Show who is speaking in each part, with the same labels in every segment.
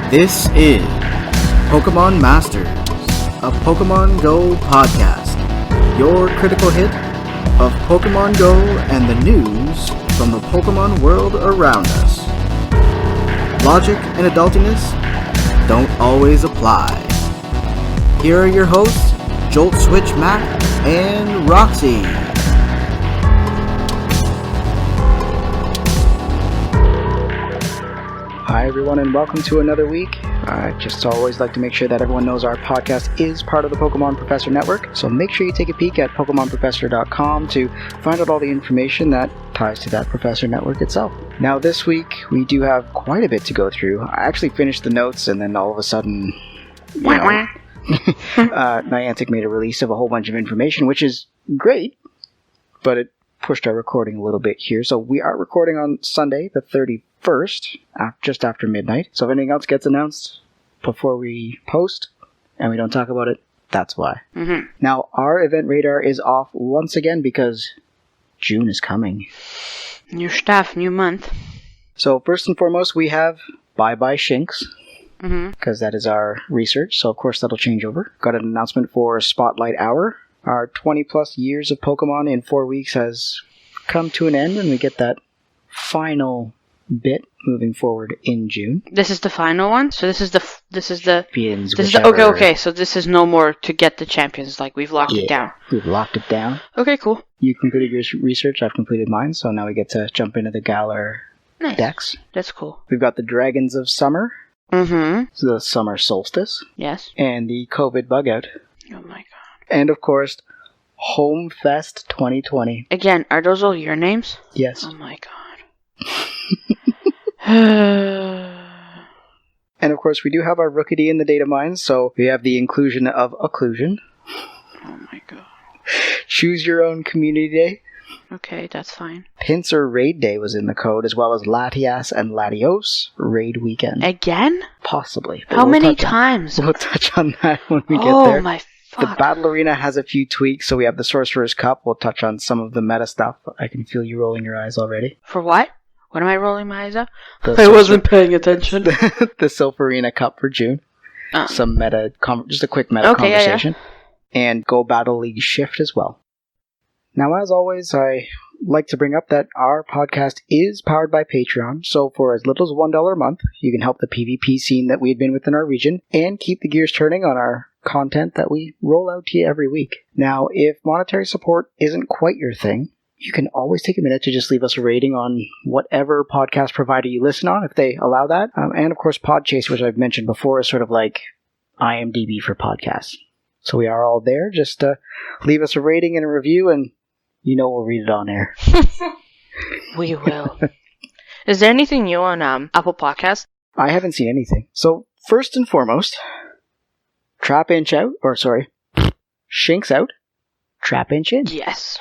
Speaker 1: This is PkmnMstrz, a Pokemon Go podcast, your critical hit of Pokemon Go and the news from the Pokemon world around us. Logic and adultiness don't always apply. Here are your hosts, Jolt Switch Mac and Roxy. Hi everyone and welcome to another week. I just always like to make sure that everyone knows our podcast is part of the Pokemon Professor Network, so make sure you take a peek at PkmnMstrz.com to find out all the information that ties to that Professor Network itself. Now this week we do have quite a bit to go through. I actually finished the notes and then all of a sudden, Niantic made a release of a whole bunch of information, which is great, but it pushed our recording a little bit here. So we are recording on Sunday, the 31st, just after midnight. So if anything else gets announced before we post and we don't talk about it, that's why.
Speaker 2: Mm-hmm.
Speaker 1: Now, our event radar is off once again because June is coming.
Speaker 2: New stuff, new month.
Speaker 1: So first and foremost, we have Bye Bye Shinx,
Speaker 2: Mm-hmm.
Speaker 1: because that is our research. So of course that'll change over. Got an announcement for Spotlight Hour. Our 20 plus years of Pokemon in 4 weeks has come to an end, and we get that final bit moving forward in June.
Speaker 2: This is the final one. So this is the
Speaker 1: Champions,
Speaker 2: okay. So this is no more to get the champions. Like we've locked it down.
Speaker 1: We've locked it down.
Speaker 2: Okay, cool.
Speaker 1: You completed your research. I've completed mine. So now we get to jump into the Galar
Speaker 2: Nice.
Speaker 1: decks.
Speaker 2: That's cool.
Speaker 1: We've got the Dragons of Summer,
Speaker 2: Mm-hmm.
Speaker 1: the Summer Solstice,
Speaker 2: Yes.
Speaker 1: and the COVID Bug Out.
Speaker 2: Oh my god.
Speaker 1: And of course, Home Fest 2020.
Speaker 2: Again, are those all your names?
Speaker 1: Yes.
Speaker 2: Oh my god.
Speaker 1: And of course, we do have our Rookity in the data mines, so we have the inclusion of Occlusion.
Speaker 2: Oh my god.
Speaker 1: Choose Your Own Community Day.
Speaker 2: Okay, that's fine.
Speaker 1: Pincer Raid Day was in the code, as well as Latias and Latios Raid Weekend.
Speaker 2: Again?
Speaker 1: Possibly. but
Speaker 2: How
Speaker 1: we'll
Speaker 2: many
Speaker 1: touch on-
Speaker 2: times?
Speaker 1: We'll touch on that when we get
Speaker 2: Oh
Speaker 1: there.
Speaker 2: my
Speaker 1: The
Speaker 2: fuck.
Speaker 1: Battle Arena has a few tweaks, so we have the Sorcerer's Cup. We'll touch on some of the meta stuff. I can feel you rolling your eyes already.
Speaker 2: For what? What am I rolling my eyes up?
Speaker 1: The
Speaker 2: I wasn't paying attention.
Speaker 1: the Silpharina Cup for June. Some meta, just a quick meta
Speaker 2: Okay, yeah,
Speaker 1: conversation. And Go Battle League Shift as well. Now, as always, I like to bring up that our podcast is powered by Patreon, so for as little as $1 a month, you can help the PvP scene that we've been within our region and keep the gears turning on our content that we roll out to you every week. Now, if monetary support isn't quite your thing, you can always take a minute to just leave us a rating on whatever podcast provider you listen on, if they allow that. And of course, Podchaser, which I've mentioned before, is sort of like IMDb for podcasts. So we are all there. Just leave us a rating and a review, and we'll read it on air.
Speaker 2: We will. Is there anything new on Apple Podcast?
Speaker 1: I haven't seen anything. So first and foremost, Shinx out, Trapinch in.
Speaker 2: Yes.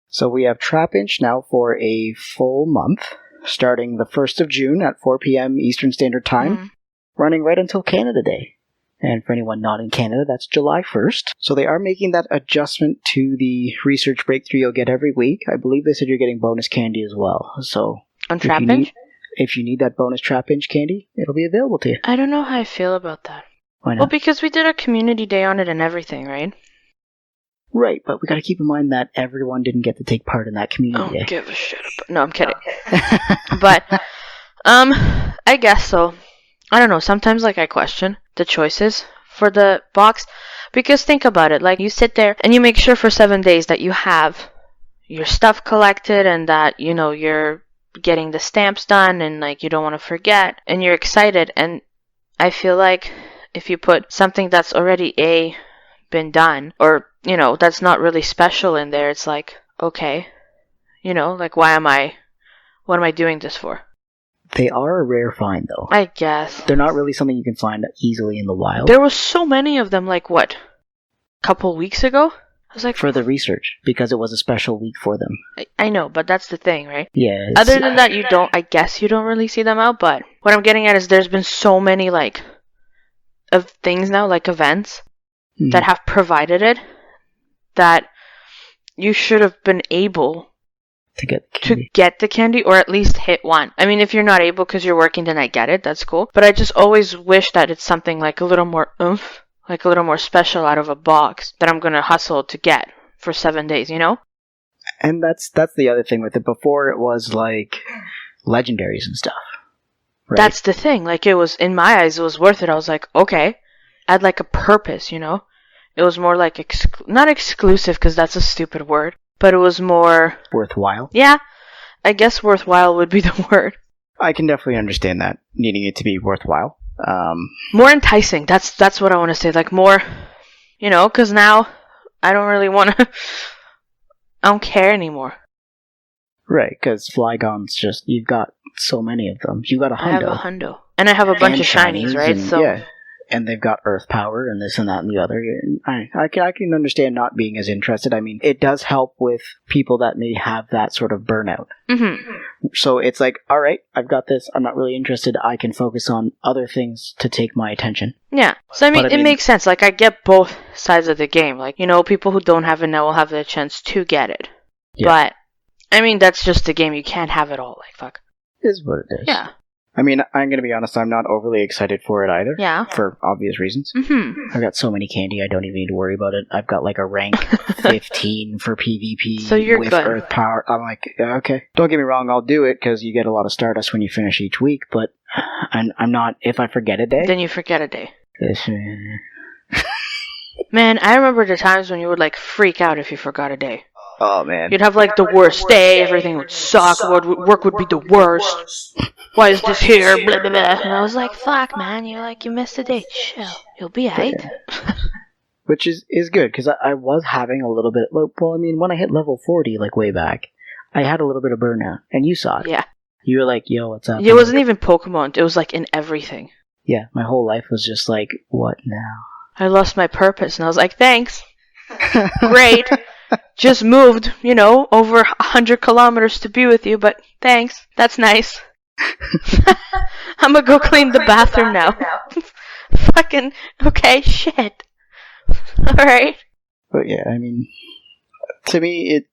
Speaker 1: So we have Trapinch now for a full month, starting the 1st of June at 4 p.m. Eastern Standard Time, running right until Canada Day. And for anyone not in Canada, that's July 1st. So they are making that adjustment to the research breakthrough you'll get every week. I believe they said you're getting bonus candy as well. So
Speaker 2: On Trapinch?
Speaker 1: if you need that bonus Trapinch candy, it'll be available to you.
Speaker 2: I don't know how I feel about that.
Speaker 1: Why not?
Speaker 2: Well, because we did a community day on it and everything, right?
Speaker 1: Right, but we got to keep in mind that everyone didn't get to take part in that community
Speaker 2: Don't
Speaker 1: day.
Speaker 2: give a shit about... No, I'm kidding. But, I guess so. I don't know, sometimes, I question the choices for the box. Because think about it, you sit there and you make sure for 7 days that you have your stuff collected and that, you're getting the stamps done and, you don't want to forget. And you're excited. And I feel like if you put something that's already, been done, or, that's not really special in there, it's okay. What am I doing this for?
Speaker 1: They are a rare find, though.
Speaker 2: I guess.
Speaker 1: They're not really something you can find easily in the wild.
Speaker 2: There was so many of them, couple weeks ago? I was
Speaker 1: for the research, because it was a special week for them.
Speaker 2: I know, but that's the thing, right?
Speaker 1: Yeah.
Speaker 2: Other than that, you don't really see them out, but what I'm getting at is there's been so many, of things now, events, that have provided it, that you should have been able
Speaker 1: to get the candy.
Speaker 2: To get the candy, or at least hit one. I mean, if you're not able because you're working, then I get it. That's cool. But I just always wish that it's something like a little more oomph, like a little more special out of a box that I'm going to hustle to get for 7 days, you know?
Speaker 1: And that's the other thing with it. Before it was like legendaries and stuff. Right?
Speaker 2: That's the thing. Like, it was, in my eyes, it was worth it. I was like, okay, add like a purpose, you know? It was more like, not exclusive because that's a stupid word, but it was more...
Speaker 1: worthwhile?
Speaker 2: Yeah, I guess worthwhile would be the word.
Speaker 1: I can definitely understand that, needing it to be worthwhile.
Speaker 2: More enticing, that's what I want to say. Like, more, you know, because now I don't really want to... I don't care anymore.
Speaker 1: Right, because Flygon's just... You've got so many of them. You've got a hundo.
Speaker 2: I have a hundo. And I have a bunch of shinies, right?
Speaker 1: And,
Speaker 2: so
Speaker 1: yeah. And they've got earth power and this and that and the other. I can understand not being as interested. I mean, it does help with people that may have that sort of burnout.
Speaker 2: Mm-hmm.
Speaker 1: So it's like, all right, I've got this. I'm not really interested. I can focus on other things to take my attention.
Speaker 2: Yeah. So, I mean, it makes sense. Like, I get both sides of the game. Like, you know, people who don't have it now will have the chance to get it. Yeah. But, I mean, that's just the game. You can't have it all. Like, fuck.
Speaker 1: It is what it is.
Speaker 2: Yeah.
Speaker 1: I mean, I'm going to be honest, I'm not overly excited for it either.
Speaker 2: Yeah.
Speaker 1: For obvious reasons.
Speaker 2: Mm-hmm.
Speaker 1: I've got so many candy, I don't even need to worry about it. I've got like a rank 15 for PvP
Speaker 2: so you're
Speaker 1: with
Speaker 2: good.
Speaker 1: Earth Power. I'm like, okay. Don't get me wrong, I'll do it because you get a lot of Stardust when you finish each week, but I'm not, if I forget a day.
Speaker 2: Then you forget a day. Man, I remember the times when you would like freak out if you forgot a day.
Speaker 1: Oh, man.
Speaker 2: You'd have like the worst day, everything would suck, work would be the worst. Why is this here? Blah, blah, blah. And I was like, fuck, man, you missed a day. Chill. You'll be alright.
Speaker 1: Yeah. Which is good, because I was having a little bit, well, I mean, when I hit level 40, like way back, I had a little bit of burnout, and you saw it.
Speaker 2: Yeah.
Speaker 1: You were like, yo, what's up?
Speaker 2: It wasn't even Pokemon, it was like in everything.
Speaker 1: Yeah, my whole life was just like, what now?
Speaker 2: I lost my purpose, and I was like, thanks. Great. Just moved, you know, over 100 kilometers to be with you, but thanks. That's nice. I'm gonna go clean the bathroom now. Fucking, okay, shit. Alright.
Speaker 1: But yeah, I mean, to me,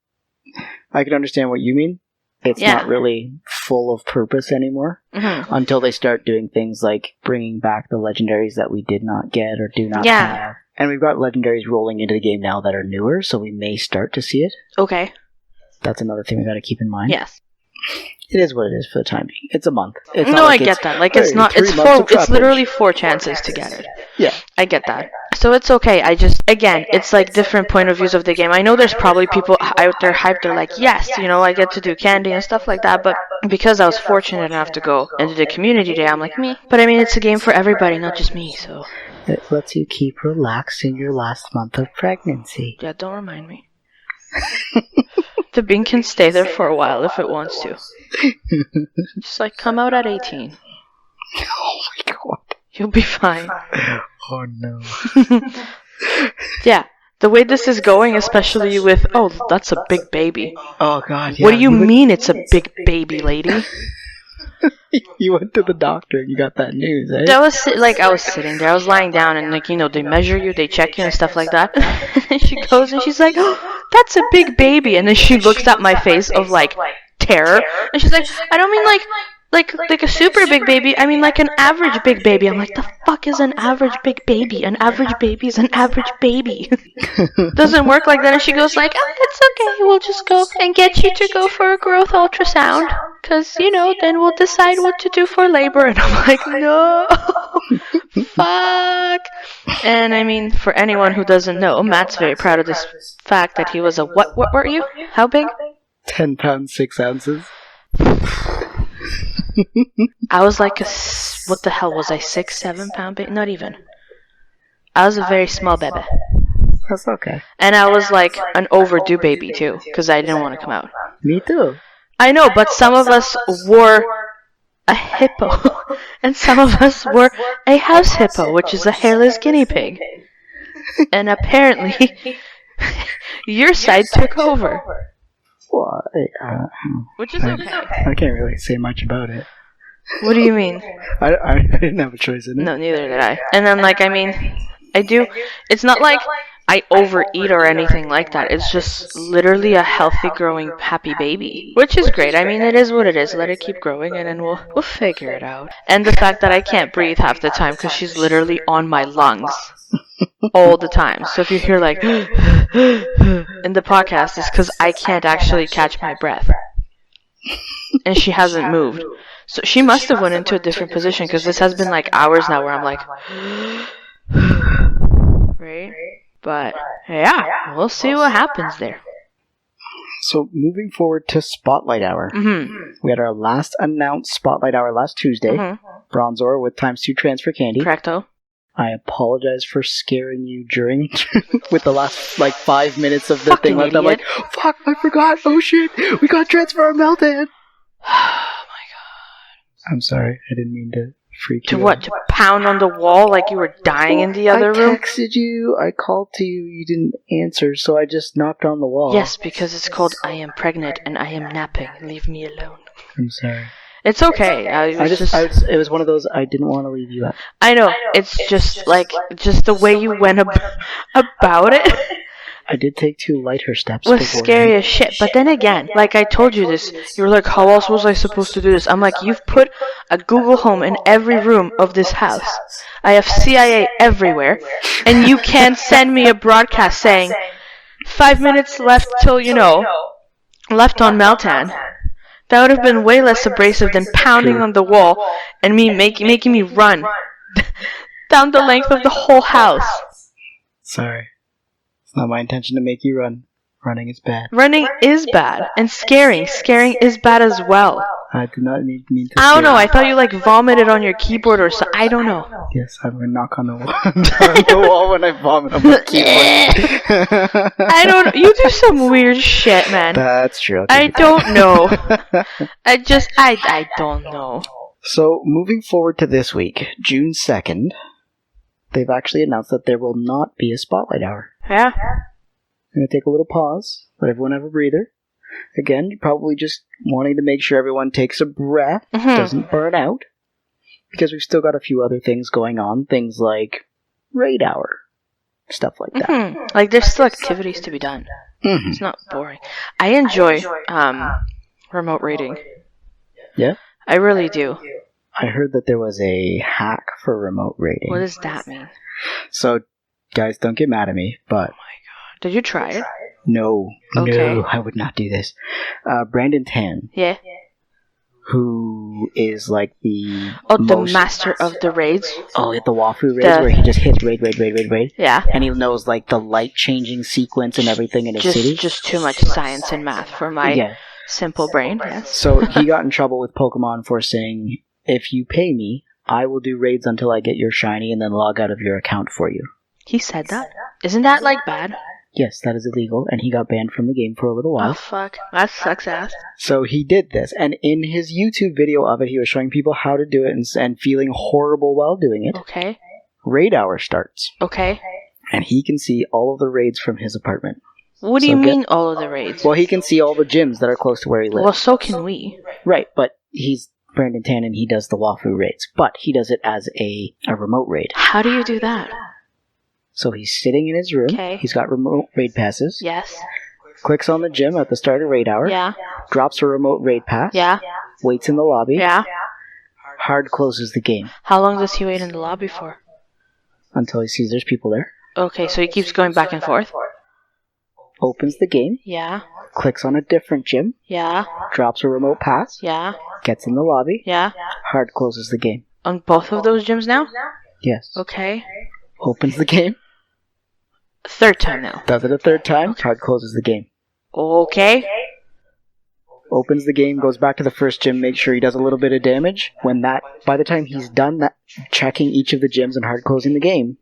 Speaker 1: I can understand what you mean. It's not really full of purpose anymore until they start doing things like bringing back the legendaries that we did not get or do not have. And we've got legendaries rolling into the game now that are newer, so we may start to see it.
Speaker 2: Okay.
Speaker 1: That's another thing we got to keep in mind.
Speaker 2: Yes.
Speaker 1: It is what it is for the time being. It's a month. It's
Speaker 2: no, I get that. Like, it's not. It's literally 4 chances to get it.
Speaker 1: Yeah.
Speaker 2: I get that. So it's okay. Again, it's like different point of views of the game. I know there's probably people out there hyped. They're like, yes, you know, I get to do candy and stuff like that. But because I was fortunate enough to go into the community day, I'm like, me. But I mean, it's a game for everybody, not just me. So
Speaker 1: it lets you keep relaxed in your last month of pregnancy.
Speaker 2: Yeah, don't remind me. The bean can stay there for a while if it wants to. Just like come out at 18.
Speaker 1: Oh my god.
Speaker 2: You'll be fine.
Speaker 1: Oh no.
Speaker 2: Yeah, the way this is going, especially with, oh, that's a big baby.
Speaker 1: Oh god, yeah.
Speaker 2: What do you mean it's a big baby, lady?
Speaker 1: You went to the doctor and you got that news, eh?
Speaker 2: I was sitting there, I was lying down and like, you know, they measure you, they check you and stuff like that. And she goes and she's like, oh, that's a big baby. And then she looks at my face of like terror. And she's like, I don't mean like a super big baby, I mean like an average big baby. I'm like, the fuck is an average big baby? An average baby is an average baby. Doesn't work like that. And she goes like, oh, it's okay, we'll just go and get you to go for a growth ultrasound. Because, you know, then we'll decide what to do for labor. And I'm like, no, fuck. And I mean, for anyone who doesn't know, Matt's very proud of this fact that he was a, what were you? How big?
Speaker 1: 10 pounds, 6 ounces.
Speaker 2: I was like what the hell was I, 6-7 pound baby? Not even. I was a very small baby.
Speaker 1: That's okay.
Speaker 2: And I was like an overdue baby too, because I didn't want to come out.
Speaker 1: Me too.
Speaker 2: I know, but some of us wore a hippo, and some of us wore a house hippo, which is a hairless guinea pig. And apparently, your side took over.
Speaker 1: Well,
Speaker 2: which is okay.
Speaker 1: I can't really say much about it.
Speaker 2: What do you mean?
Speaker 1: I didn't have a choice in it.
Speaker 2: No, neither did I. And then, like, I mean, I do. It's not like I overeat or anything like that. It's just literally a healthy, growing, happy baby, which is great. I mean, it is what it is. Let it keep growing, and then we'll figure it out. And the fact that I can't breathe half the time because she's literally on my lungs all the time. So if you hear like in the podcast, it's because I can't actually catch my breath, and she hasn't moved. So she must have went into a different position because this has been like hours now where I'm like, right? But yeah, we'll see what happens there.
Speaker 1: So moving forward to Spotlight Hour.
Speaker 2: Mm-hmm.
Speaker 1: We had our last announced Spotlight Hour last Tuesday.
Speaker 2: Mm-hmm.
Speaker 1: Bronzor with ×2 transfer candy.
Speaker 2: Correcto.
Speaker 1: I apologize for scaring you during with the last 5 minutes of the
Speaker 2: Fucking
Speaker 1: thing left. I'm like, fuck, I forgot. Oh shit, we got transfer our Meltan.
Speaker 2: Oh my god.
Speaker 1: I'm sorry, I didn't mean to freak you
Speaker 2: To what?
Speaker 1: out.
Speaker 2: To pound on the wall like you were dying in the other room?
Speaker 1: I texted you, I called to you, you didn't answer, so I just knocked on the wall.
Speaker 2: Yes, because it's called I am pregnant and I am napping. Leave me alone.
Speaker 1: I'm sorry.
Speaker 2: It's okay.
Speaker 1: It was one of those, I didn't want to leave you out.
Speaker 2: I know. It's just the way you went about it.
Speaker 1: I did take 2 lighter steps.
Speaker 2: Was scary as shit. But then again, like I told you this, you were like, how else was I supposed to do this? I'm like, you've put a Google Home in every room of this house. I have CIA everywhere, and you can't send me a broadcast saying 5 minutes left till left on Meltan. That would have been way less abrasive than pounding on the wall and me making me run down the length of the whole house.
Speaker 1: Sorry. It's not my intention to make you run. Running is bad.
Speaker 2: Running is bad. And scaring is bad as well.
Speaker 1: I did not mean to
Speaker 2: I don't know. I thought you vomited on your keyboard or something. I don't know.
Speaker 1: Yes, I'm going to knock on the wall when I vomit on my keyboard.
Speaker 2: I don't know. You do some weird shit, man.
Speaker 1: That's true.
Speaker 2: I don't know. I don't know.
Speaker 1: So, moving forward to this week, June 2nd, they've actually announced that there will not be a Spotlight Hour.
Speaker 2: Yeah.
Speaker 1: I'm going to take a little pause, let everyone have a breather. Again, you're probably just wanting to make sure everyone takes a breath, doesn't burn out, because we've still got a few other things going on, things like Raid Hour, stuff like that.
Speaker 2: Like, there's still activities to be done.
Speaker 1: Mm-hmm.
Speaker 2: It's not boring. I enjoy remote raiding.
Speaker 1: Yeah?
Speaker 2: I really do.
Speaker 1: I heard that there was a hack for remote raiding.
Speaker 2: What does that mean?
Speaker 1: So, guys, don't get mad at me, but...
Speaker 2: Did you try it?
Speaker 1: No, I would not do this. Brandon Tan.
Speaker 2: Yeah.
Speaker 1: Who is like the
Speaker 2: the master of the raids?
Speaker 1: Oh, the Wafu raids where he just hits raid.
Speaker 2: Yeah.
Speaker 1: And he knows like the light changing sequence and everything in his city.
Speaker 2: Just too much science and math for my simple brain. Yes.
Speaker 1: So he got in trouble with Pokemon for saying, if you pay me, I will do raids until I get your shiny and then log out of your account for you.
Speaker 2: He said that? Isn't that bad?
Speaker 1: Yes, that is illegal, and he got banned from the game for a little while.
Speaker 2: Oh, fuck. That sucks ass.
Speaker 1: So he did this, and in his YouTube video of it, he was showing people how to do it and feeling horrible while doing it.
Speaker 2: Okay.
Speaker 1: Raid Hour starts.
Speaker 2: Okay.
Speaker 1: And he can see all of the raids from his apartment.
Speaker 2: What do you mean, all of the raids?
Speaker 1: Well, he can see all the gyms that are close to where he lives.
Speaker 2: Well, so can we.
Speaker 1: Right, but he's Brandon Tan, and he does the Wafu raids. But he does it as a remote raid.
Speaker 2: How do you do that?
Speaker 1: So he's sitting in his room.
Speaker 2: Okay.
Speaker 1: He's got remote raid passes.
Speaker 2: Yes.
Speaker 1: Clicks on the gym at the start of Raid Hour.
Speaker 2: Yeah.
Speaker 1: Drops a remote raid pass.
Speaker 2: Yeah.
Speaker 1: Waits in the lobby.
Speaker 2: Yeah.
Speaker 1: Hard closes the game.
Speaker 2: How long does he wait in the lobby for?
Speaker 1: Until he sees there's people there.
Speaker 2: Okay, so he keeps going back and forth?
Speaker 1: Opens the game.
Speaker 2: Yeah.
Speaker 1: Clicks on a different gym.
Speaker 2: Yeah.
Speaker 1: Drops a remote pass.
Speaker 2: Yeah.
Speaker 1: Gets in the lobby.
Speaker 2: Yeah.
Speaker 1: Hard closes the game.
Speaker 2: On both of those gyms now?
Speaker 1: Yes.
Speaker 2: Okay.
Speaker 1: Opens the game.
Speaker 2: Third time now.
Speaker 1: Does it a third time. Hard closes the game.
Speaker 2: Okay.
Speaker 1: Opens the game, goes back to the first gym, makes sure he does a little bit of damage. By the time he's done that, checking each of the gyms and hard closing the game,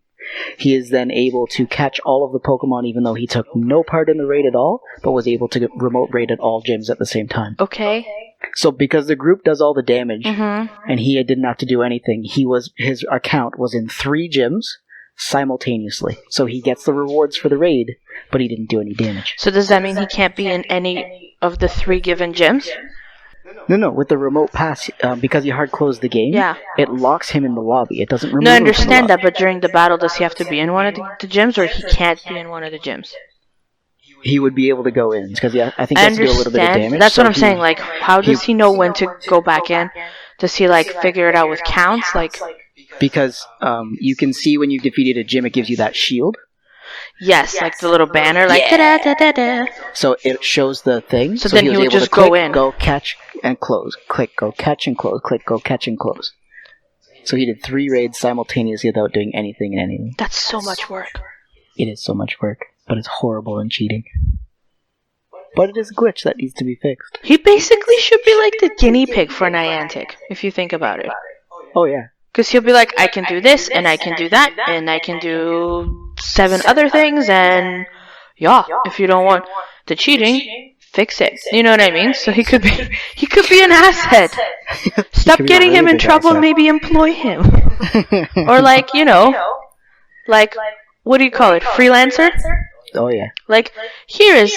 Speaker 1: he is then able to catch all of the Pokemon even though he took no part in the raid at all, but was able to remote raid at all gyms at the same time.
Speaker 2: Okay.
Speaker 1: So because the group does all the damage,
Speaker 2: Mm-hmm.
Speaker 1: and he didn't have to do anything, his account was in 3 gyms simultaneously. So he gets the rewards for the raid, but he didn't do any damage.
Speaker 2: So does that mean he can't be in any of the 3 given gyms?
Speaker 1: No, with the remote pass, because you hard close the game, it locks him in the lobby. It doesn't remove
Speaker 2: No, I
Speaker 1: him from the
Speaker 2: understand that,
Speaker 1: lobby.
Speaker 2: but during the battle, does he have to be in one of the gyms, or he can't be in one of the gyms?
Speaker 1: He would be able to go in, because I think he has to do a little bit of damage.
Speaker 2: That's what I'm saying. Like, how does he know when to go back in? Does he, like, figure it out with counts? Like,
Speaker 1: because you can see when you've defeated a gym, it gives you that shield.
Speaker 2: Yes, like the little banner, like da-da-da-da-da.
Speaker 1: So it shows the thing.
Speaker 2: So then he would just
Speaker 1: click,
Speaker 2: go in.
Speaker 1: Go catch and close. Click, go catch and close. Click, go catch and close. So he did 3 raids simultaneously without doing anything and anything.
Speaker 2: That's so much work.
Speaker 1: It is so much work, but it's horrible and cheating. But it is a glitch that needs to be fixed.
Speaker 2: He basically should be like the guinea pig for Niantic, if you think about it.
Speaker 1: Oh yeah.
Speaker 2: Because he'll be like, I can do this, and I can do that, and I can do 7 other things, and yeah, if you don't want the cheating, fix it. You know what I mean? So he could be an asset. Stop getting him in trouble, and maybe employ him. Or like, like, what do you call it? Freelancer?
Speaker 1: Oh yeah.
Speaker 2: Like,
Speaker 1: here's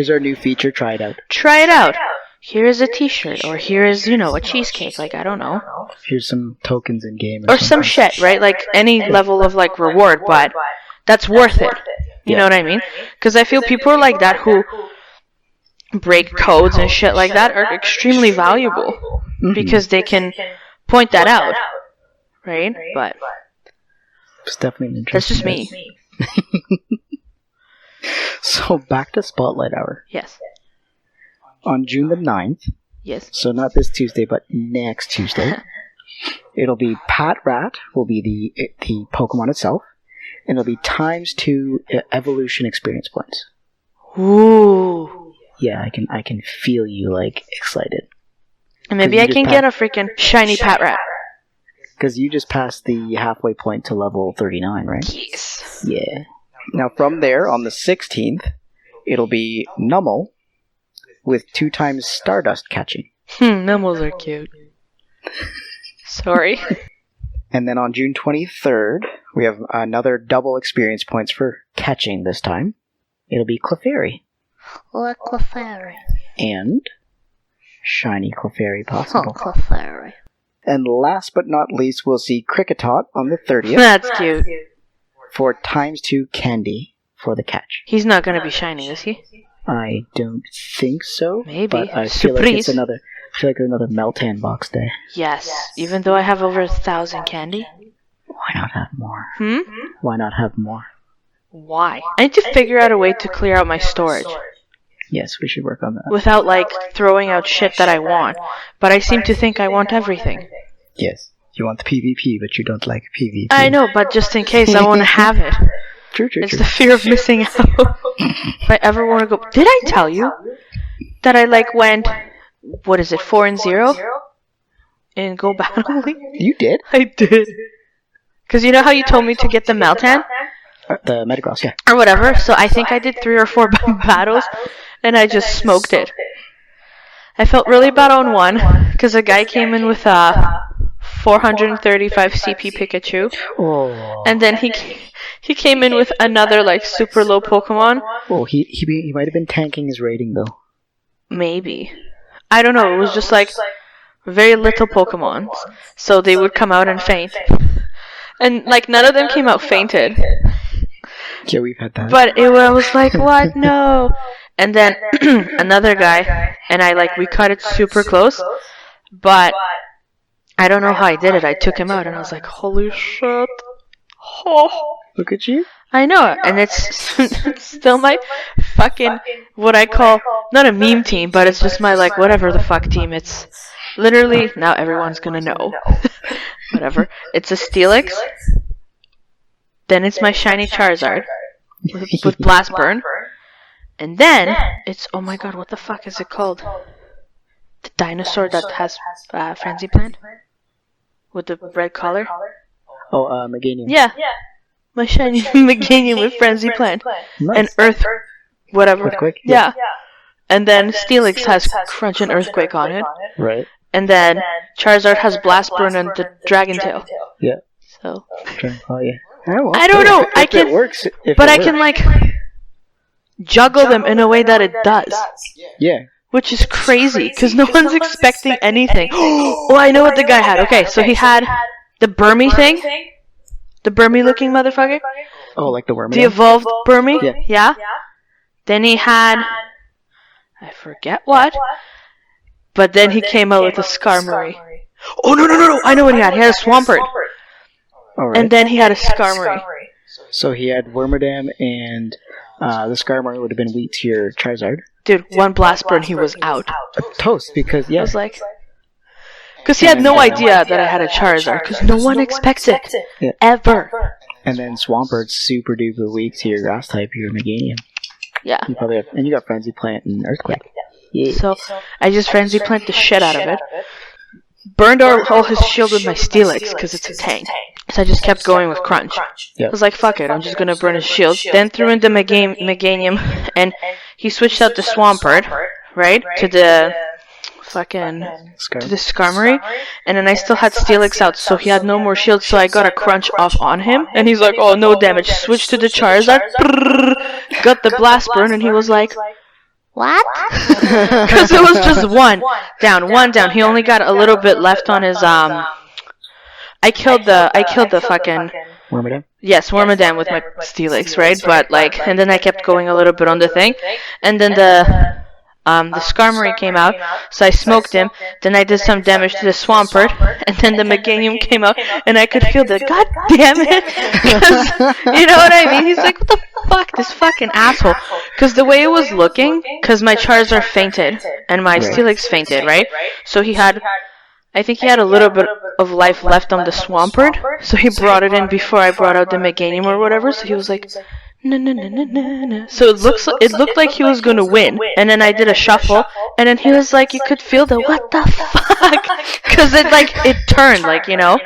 Speaker 1: our new feature, try it out.
Speaker 2: Try it out. Here is a t-shirt, or here is, a cheesecake, like, I don't know.
Speaker 1: Here's some tokens in game.
Speaker 2: Or some shit, right? Like, any level of, like, reward, but that's worth it. You know what I mean? Because I feel people are like that who break codes and shit like that are extremely valuable. Mm-hmm. Because they can point that out. Right? But
Speaker 1: it's definitely interesting.
Speaker 2: That's just me.
Speaker 1: So, back to Spotlight Hour.
Speaker 2: Yes.
Speaker 1: On June the 9th,
Speaker 2: yes.
Speaker 1: So not this Tuesday, but next Tuesday, it'll be Pat Rat will be the Pokemon itself, and it'll be ×2 evolution experience points.
Speaker 2: Ooh.
Speaker 1: Yeah, I can feel you like excited.
Speaker 2: And maybe I can get a freaking shiny Pat Rat.
Speaker 1: Because you just passed the halfway point to level 39, right?
Speaker 2: Yes.
Speaker 1: Yeah. Now from there, on the 16th, it'll be Numel with 2 times Stardust catching.
Speaker 2: Nummels are cute. Sorry.
Speaker 1: And then on June 23rd, we have another double experience points for catching this time. It'll be Clefairy.
Speaker 2: Or Clefairy.
Speaker 1: And shiny Clefairy possible.
Speaker 2: Oh, Clefairy.
Speaker 1: And last but not least, we'll see Kricketot on the 30th.
Speaker 2: That's cute.
Speaker 1: For ×2 candy for the catch.
Speaker 2: He's not going to be shiny, is he?
Speaker 1: I don't think so.
Speaker 2: Maybe.
Speaker 1: But I feel like it's another Meltan box day.
Speaker 2: Yes. Even though I have over 1,000 candy.
Speaker 1: Why not have more?
Speaker 2: Why
Speaker 1: not have more?
Speaker 2: Why? I need to figure out a way to clear out my storage.
Speaker 1: Yes, we should work on that.
Speaker 2: Without, like, throwing out shit that I want. But I seem to think I want everything.
Speaker 1: Yes. You want the PvP, but you don't like PvP.
Speaker 2: I know, but just in case I want to have it.
Speaker 1: True.
Speaker 2: It's the fear of missing out. If I ever want to go... Did I tell you that I, like, went... What is it, 4-0? In Go Battle League?
Speaker 1: You did?
Speaker 2: I did. Because you know how you told me to get the Meltan?
Speaker 1: The Metagross, yeah.
Speaker 2: Or whatever. So I think I did 3 or 4 battles, and I just smoked it. I felt really bad on one, because a guy came in with a 435 CP Pikachu.
Speaker 1: Oh.
Speaker 2: And then he came in with another, like, super low Pokemon.
Speaker 1: Oh, he might have been tanking his rating, though.
Speaker 2: Maybe. I don't know. It was just, like, very little Pokemon. So they would come out and faint. And, like, none of them came out fainted.
Speaker 1: Yeah, we've had that.
Speaker 2: But I was like, what? No. And then another guy, and we cut it super close. But I don't know how I did it. I took him out, and I was like, holy shit. Oh.
Speaker 1: Look at you.
Speaker 2: I know, and it's still my fucking, what I call, not a meme team, but it's just my, like, whatever the fuck team. It's literally, now everyone's gonna know. Whatever. It's a Steelix. Then it's my shiny Charizard with Blast Burn. And then it's, oh my god, what the fuck is it called? The dinosaur that has Frenzy Plant? With the red collar?
Speaker 1: Oh, Meganium.
Speaker 2: Yeah. My shiny Meganium with Frenzy Plant.
Speaker 1: Nice.
Speaker 2: And Earth, whatever.
Speaker 1: Earthquake?
Speaker 2: Yeah. And then Steelix has Crunch and Earthquake on it.
Speaker 1: Right.
Speaker 2: And then Charizard has Blast Burn and the Dragon Tail.
Speaker 1: Yeah.
Speaker 2: So.
Speaker 1: Oh, yeah. Well,
Speaker 2: I don't know. I can juggle them in a way that it does.
Speaker 1: Yeah.
Speaker 2: which is crazy because no one's expecting anything. Oh, I know what the guy had. Okay, so he had the Burmy thing. The Burmy-looking motherfucker.
Speaker 1: Oh, like the worm.
Speaker 2: The evolved Burmy?
Speaker 1: Yeah.
Speaker 2: Then he had... I forget what. But then he came out with a Skarmory. Oh, no. I know what he had. He had a Swampert.
Speaker 1: All right.
Speaker 2: And then he had a Skarmory.
Speaker 1: So he had Wormadam, and the Skarmory would have been weak to your Charizard.
Speaker 2: Dude, one Blast Burn, he was out.
Speaker 1: A toast, because,
Speaker 2: I was like... Because he had no idea that I had a Charizard, because no one expects it.
Speaker 1: Yeah.
Speaker 2: Ever.
Speaker 1: And then Swampert's super duper weak to your grass type, your Meganium.
Speaker 2: Yeah.
Speaker 1: You probably have, and you got Frenzy Plant and Earthquake. Yeah.
Speaker 2: So, I just Frenzy Plant the shit out of it. Burned all his shield with my Steelix, because it's a tank. So I just kept going with Crunch.
Speaker 1: Yep.
Speaker 2: I was like, fuck it, I'm just gonna burn his shield. Then threw in the Meganium, and he switched out the Swampert, right? To the fucking... to the Skarmory. And then I still had Steelix out, so he had no more shield, so I got a Crunch off on him. And he's like, oh, no damage. Switched to the Charizard. Got the Blast Burn, and he was like... What? Because it was just one down. He only got a little bit left on his I killed the fucking
Speaker 1: Wormadam?
Speaker 2: Yes, Wormadam with my Steelix, right? But like, and then I kept going a little bit on the thing, and then the Skarmory came out, so I smoked him. Then I did some damage to the Swampert, and then the Meganium came out, and I could feel the god damn it, 'cause, you know what I mean? He's like, what the fuck, this fucking asshole? Because the way it was looking, because my Charizard fainted and my Steelix fainted, right? So I think he had a little bit of life left on the Swampert, so he brought it in before I brought out the Meganium or whatever. So he was like, no. So it looked like he was gonna win, and then I did a shuffle, and then he was like, you could feel the what the fuck, because it turned, like, you know,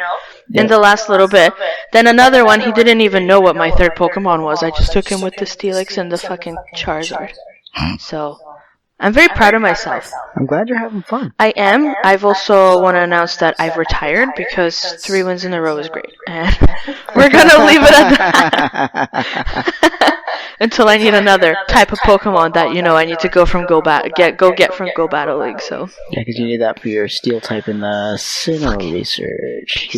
Speaker 2: in the last little bit. Then another one, he didn't even know what my third Pokemon was. I just took him with the Steelix and the fucking Charizard. So I'm very proud of myself.
Speaker 1: I'm glad you're having fun.
Speaker 2: I am. I've also want to announce that I've retired because 3 wins in a row is great. And we're going to leave it at that. Until I need another type of Pokemon that, you know, I need to go from Go Battle League, so.
Speaker 1: Yeah, because you need that for your Steel type in the Sinnoh research.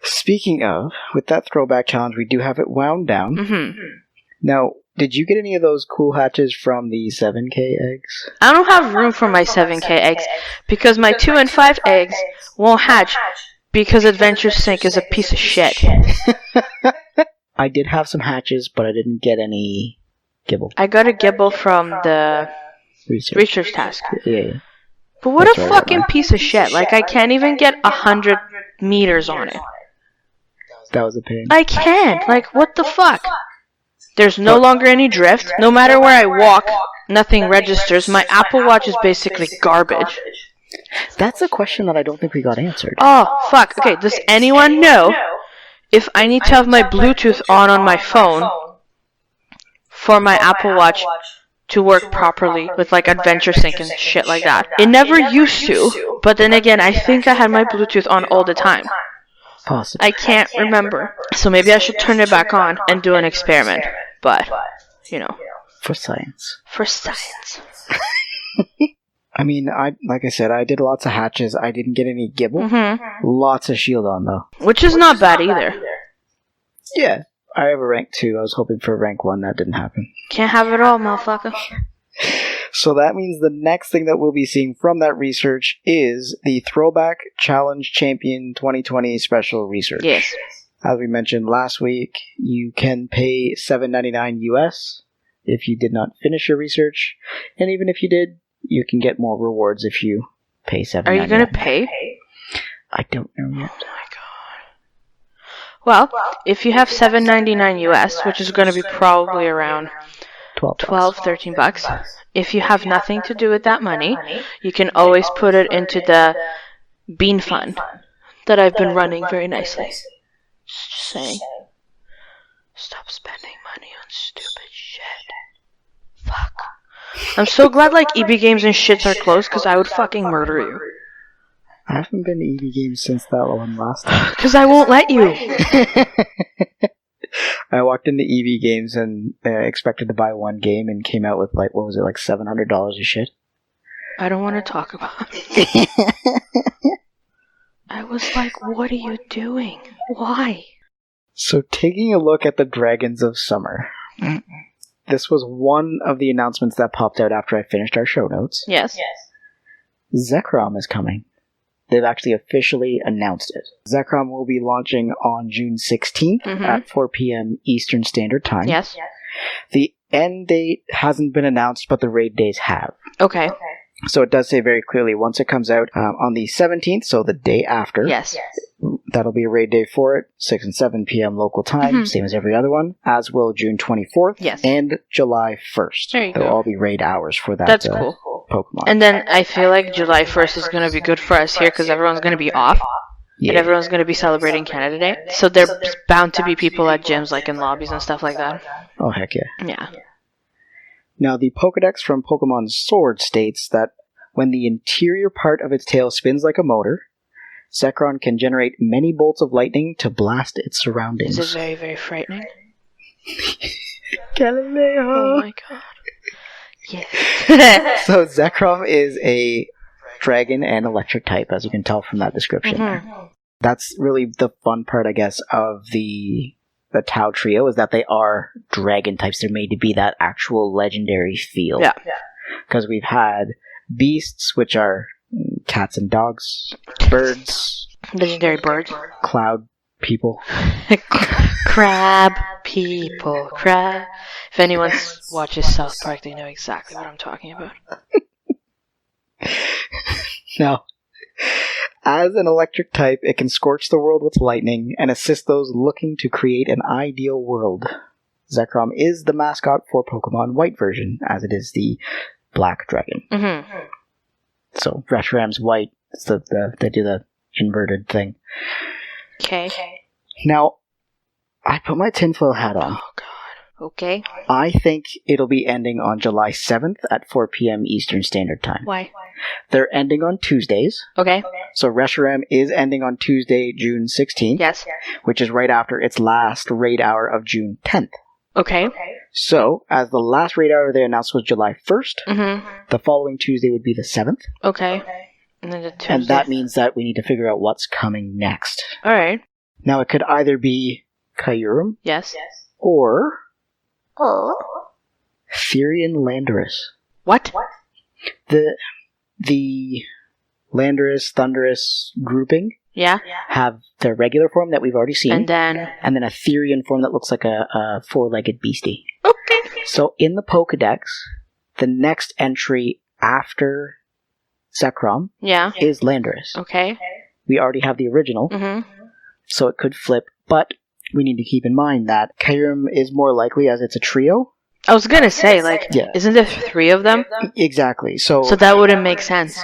Speaker 1: Speaking of, with that throwback challenge, we do have it wound down.
Speaker 2: Mm-hmm.
Speaker 1: Now, did you get any of those cool hatches from the 7K eggs?
Speaker 2: I don't have room for my 7K eggs because my 2 and 5 eggs won't hatch because Adventure Sync is a piece of shit.
Speaker 1: I did have some hatches, but I didn't get any Gibble.
Speaker 2: I got a Gibble from the research task.
Speaker 1: Yeah.
Speaker 2: But what a fucking piece of shit. Like, I can't even get 100 meters on it.
Speaker 1: That was a pain.
Speaker 2: I can't. Like, what the fuck? There's no longer any drift. No matter where I walk, nothing registers. My Apple Watch is basically garbage.
Speaker 1: That's a question that I don't think we got answered.
Speaker 2: Oh, fuck. Okay, does anyone know if I need to have my Bluetooth on my phone for my Apple Watch to work properly with, like, Adventure Sync and shit like that? It never used to, but then again, I think I had my Bluetooth on all the time.
Speaker 1: Possibly.
Speaker 2: I can't remember. So maybe I should turn it back on and do an experiment. But, you know.
Speaker 1: For science.
Speaker 2: For science.
Speaker 1: I mean, like I said, I did lots of hatches. I didn't get any Gibble. Mm-hmm. Lots of shield on, though.
Speaker 2: Which is not bad either.
Speaker 1: Yeah. I have a rank 2. I was hoping for a rank 1. That didn't happen.
Speaker 2: Can't have it all, motherfucker.
Speaker 1: So that means the next thing that we'll be seeing from that research is the Throwback Challenge Champion 2020 Special Research.
Speaker 2: Yes.
Speaker 1: As we mentioned last week, you can pay $7.99 US if you did not finish your research. And even if you did, you can get more rewards if you pay $7.99.
Speaker 2: Are you going to pay?
Speaker 1: I don't know yet.
Speaker 2: Oh my god. Well, if you have $7.99 US, which is going to be probably around 13 bucks. If you have nothing to do with that money, you can always put it into the Bean Fund that I've been running very nicely. Just saying. Stop spending money on stupid shit. Fuck. I'm so glad, like, EB Games and shits are closed, because I would fucking murder you.
Speaker 1: I haven't been to EB Games since that one last time.
Speaker 2: Because I won't let you.
Speaker 1: I walked into EV Games and expected to buy one game and came out with like, what was it, like $700 of shit?
Speaker 2: I don't want to talk about it. I was like, what are you doing? Why?
Speaker 1: So taking a look at the Dragons of Summer. This was one of the announcements that popped out after I finished our show notes.
Speaker 2: Yes.
Speaker 1: Zekrom is coming. They've actually officially announced it. Zekrom will be launching on June 16th at 4 p.m. Eastern Standard Time.
Speaker 2: Yes.
Speaker 1: The end date hasn't been announced, but the raid days have.
Speaker 2: Okay.
Speaker 1: So it does say very clearly, once it comes out on the 17th, so the day after.
Speaker 2: Yes.
Speaker 1: That'll be a raid day for it, 6 and 7 p.m. local time, same as every other one, as will June 24th and July 1st.
Speaker 2: There you
Speaker 1: They'll
Speaker 2: go.
Speaker 1: all be raid hours for that.
Speaker 2: That's cool.
Speaker 1: Pokemon.
Speaker 2: And then I feel like July 1st is going to be good for us here because everyone's going to be off.
Speaker 1: Yeah.
Speaker 2: And everyone's going to be celebrating Canada Day. So there's bound to be people at gyms, like in lobbies and stuff like that.
Speaker 1: Oh, heck yeah.
Speaker 2: Yeah.
Speaker 1: Now, the Pokedex from Pokemon Sword states that when the interior part of its tail spins like a motor, Zekrom can generate many bolts of lightning to blast its surroundings.
Speaker 2: Is it very, very frightening?
Speaker 1: Galileo!
Speaker 2: Oh my god. Yes.
Speaker 1: So Zekrom is a dragon and electric type, as you can tell from that description. That's really the fun part, I guess, of the Tau Trio, is that they are dragon types. They're made to be that actual legendary feel.
Speaker 2: Yeah.
Speaker 1: Because we've had beasts, which are cats and dogs, birds,
Speaker 2: Legendary birds.
Speaker 1: cloud people.
Speaker 2: Crab people. Crab. If anyone watches South Park, they know exactly what I'm talking about.
Speaker 1: Now, as an electric type, it can scorch the world with lightning and assist those looking to create an ideal world. Zekrom is the mascot for Pokemon White version, as it is the black dragon. So Reshiram's white. It's they do the inverted thing.
Speaker 2: Okay.
Speaker 1: Now, I put my tinfoil hat on.
Speaker 2: Oh god. Okay.
Speaker 1: I think it'll be ending on July 7th at 4 p.m. Eastern Standard Time.
Speaker 2: Why?
Speaker 1: They're ending on Tuesdays.
Speaker 2: Okay.
Speaker 1: So Reshiram is ending on Tuesday, June 16th.
Speaker 2: Yes.
Speaker 1: Which is right after its last raid hour of June 10th.
Speaker 2: Okay.
Speaker 1: So, as the last raid hour they announced was July 1st, the following Tuesday would be the 7th.
Speaker 2: Okay. And then the Tuesday.
Speaker 1: And that means that we need to figure out what's coming next.
Speaker 2: Alright.
Speaker 1: Now, it could either be Kyurem
Speaker 2: Yes.
Speaker 1: or Therian Landorus.
Speaker 2: What?
Speaker 1: The Landorus, Thundurus grouping
Speaker 2: Yeah.
Speaker 1: have their regular form that we've already seen,
Speaker 2: And then...
Speaker 1: a Therian form that looks like a four-legged beastie.
Speaker 2: Okay.
Speaker 1: So in the Pokedex, the next entry after Zekrom
Speaker 2: Yeah.
Speaker 1: is Landorus.
Speaker 2: Okay.
Speaker 1: We already have the original, so it could flip, but we need to keep in mind that Kyurem is more likely as it's a trio.
Speaker 2: I was gonna say, like, isn't there 3 of them?
Speaker 1: Exactly. So
Speaker 2: that wouldn't make sense.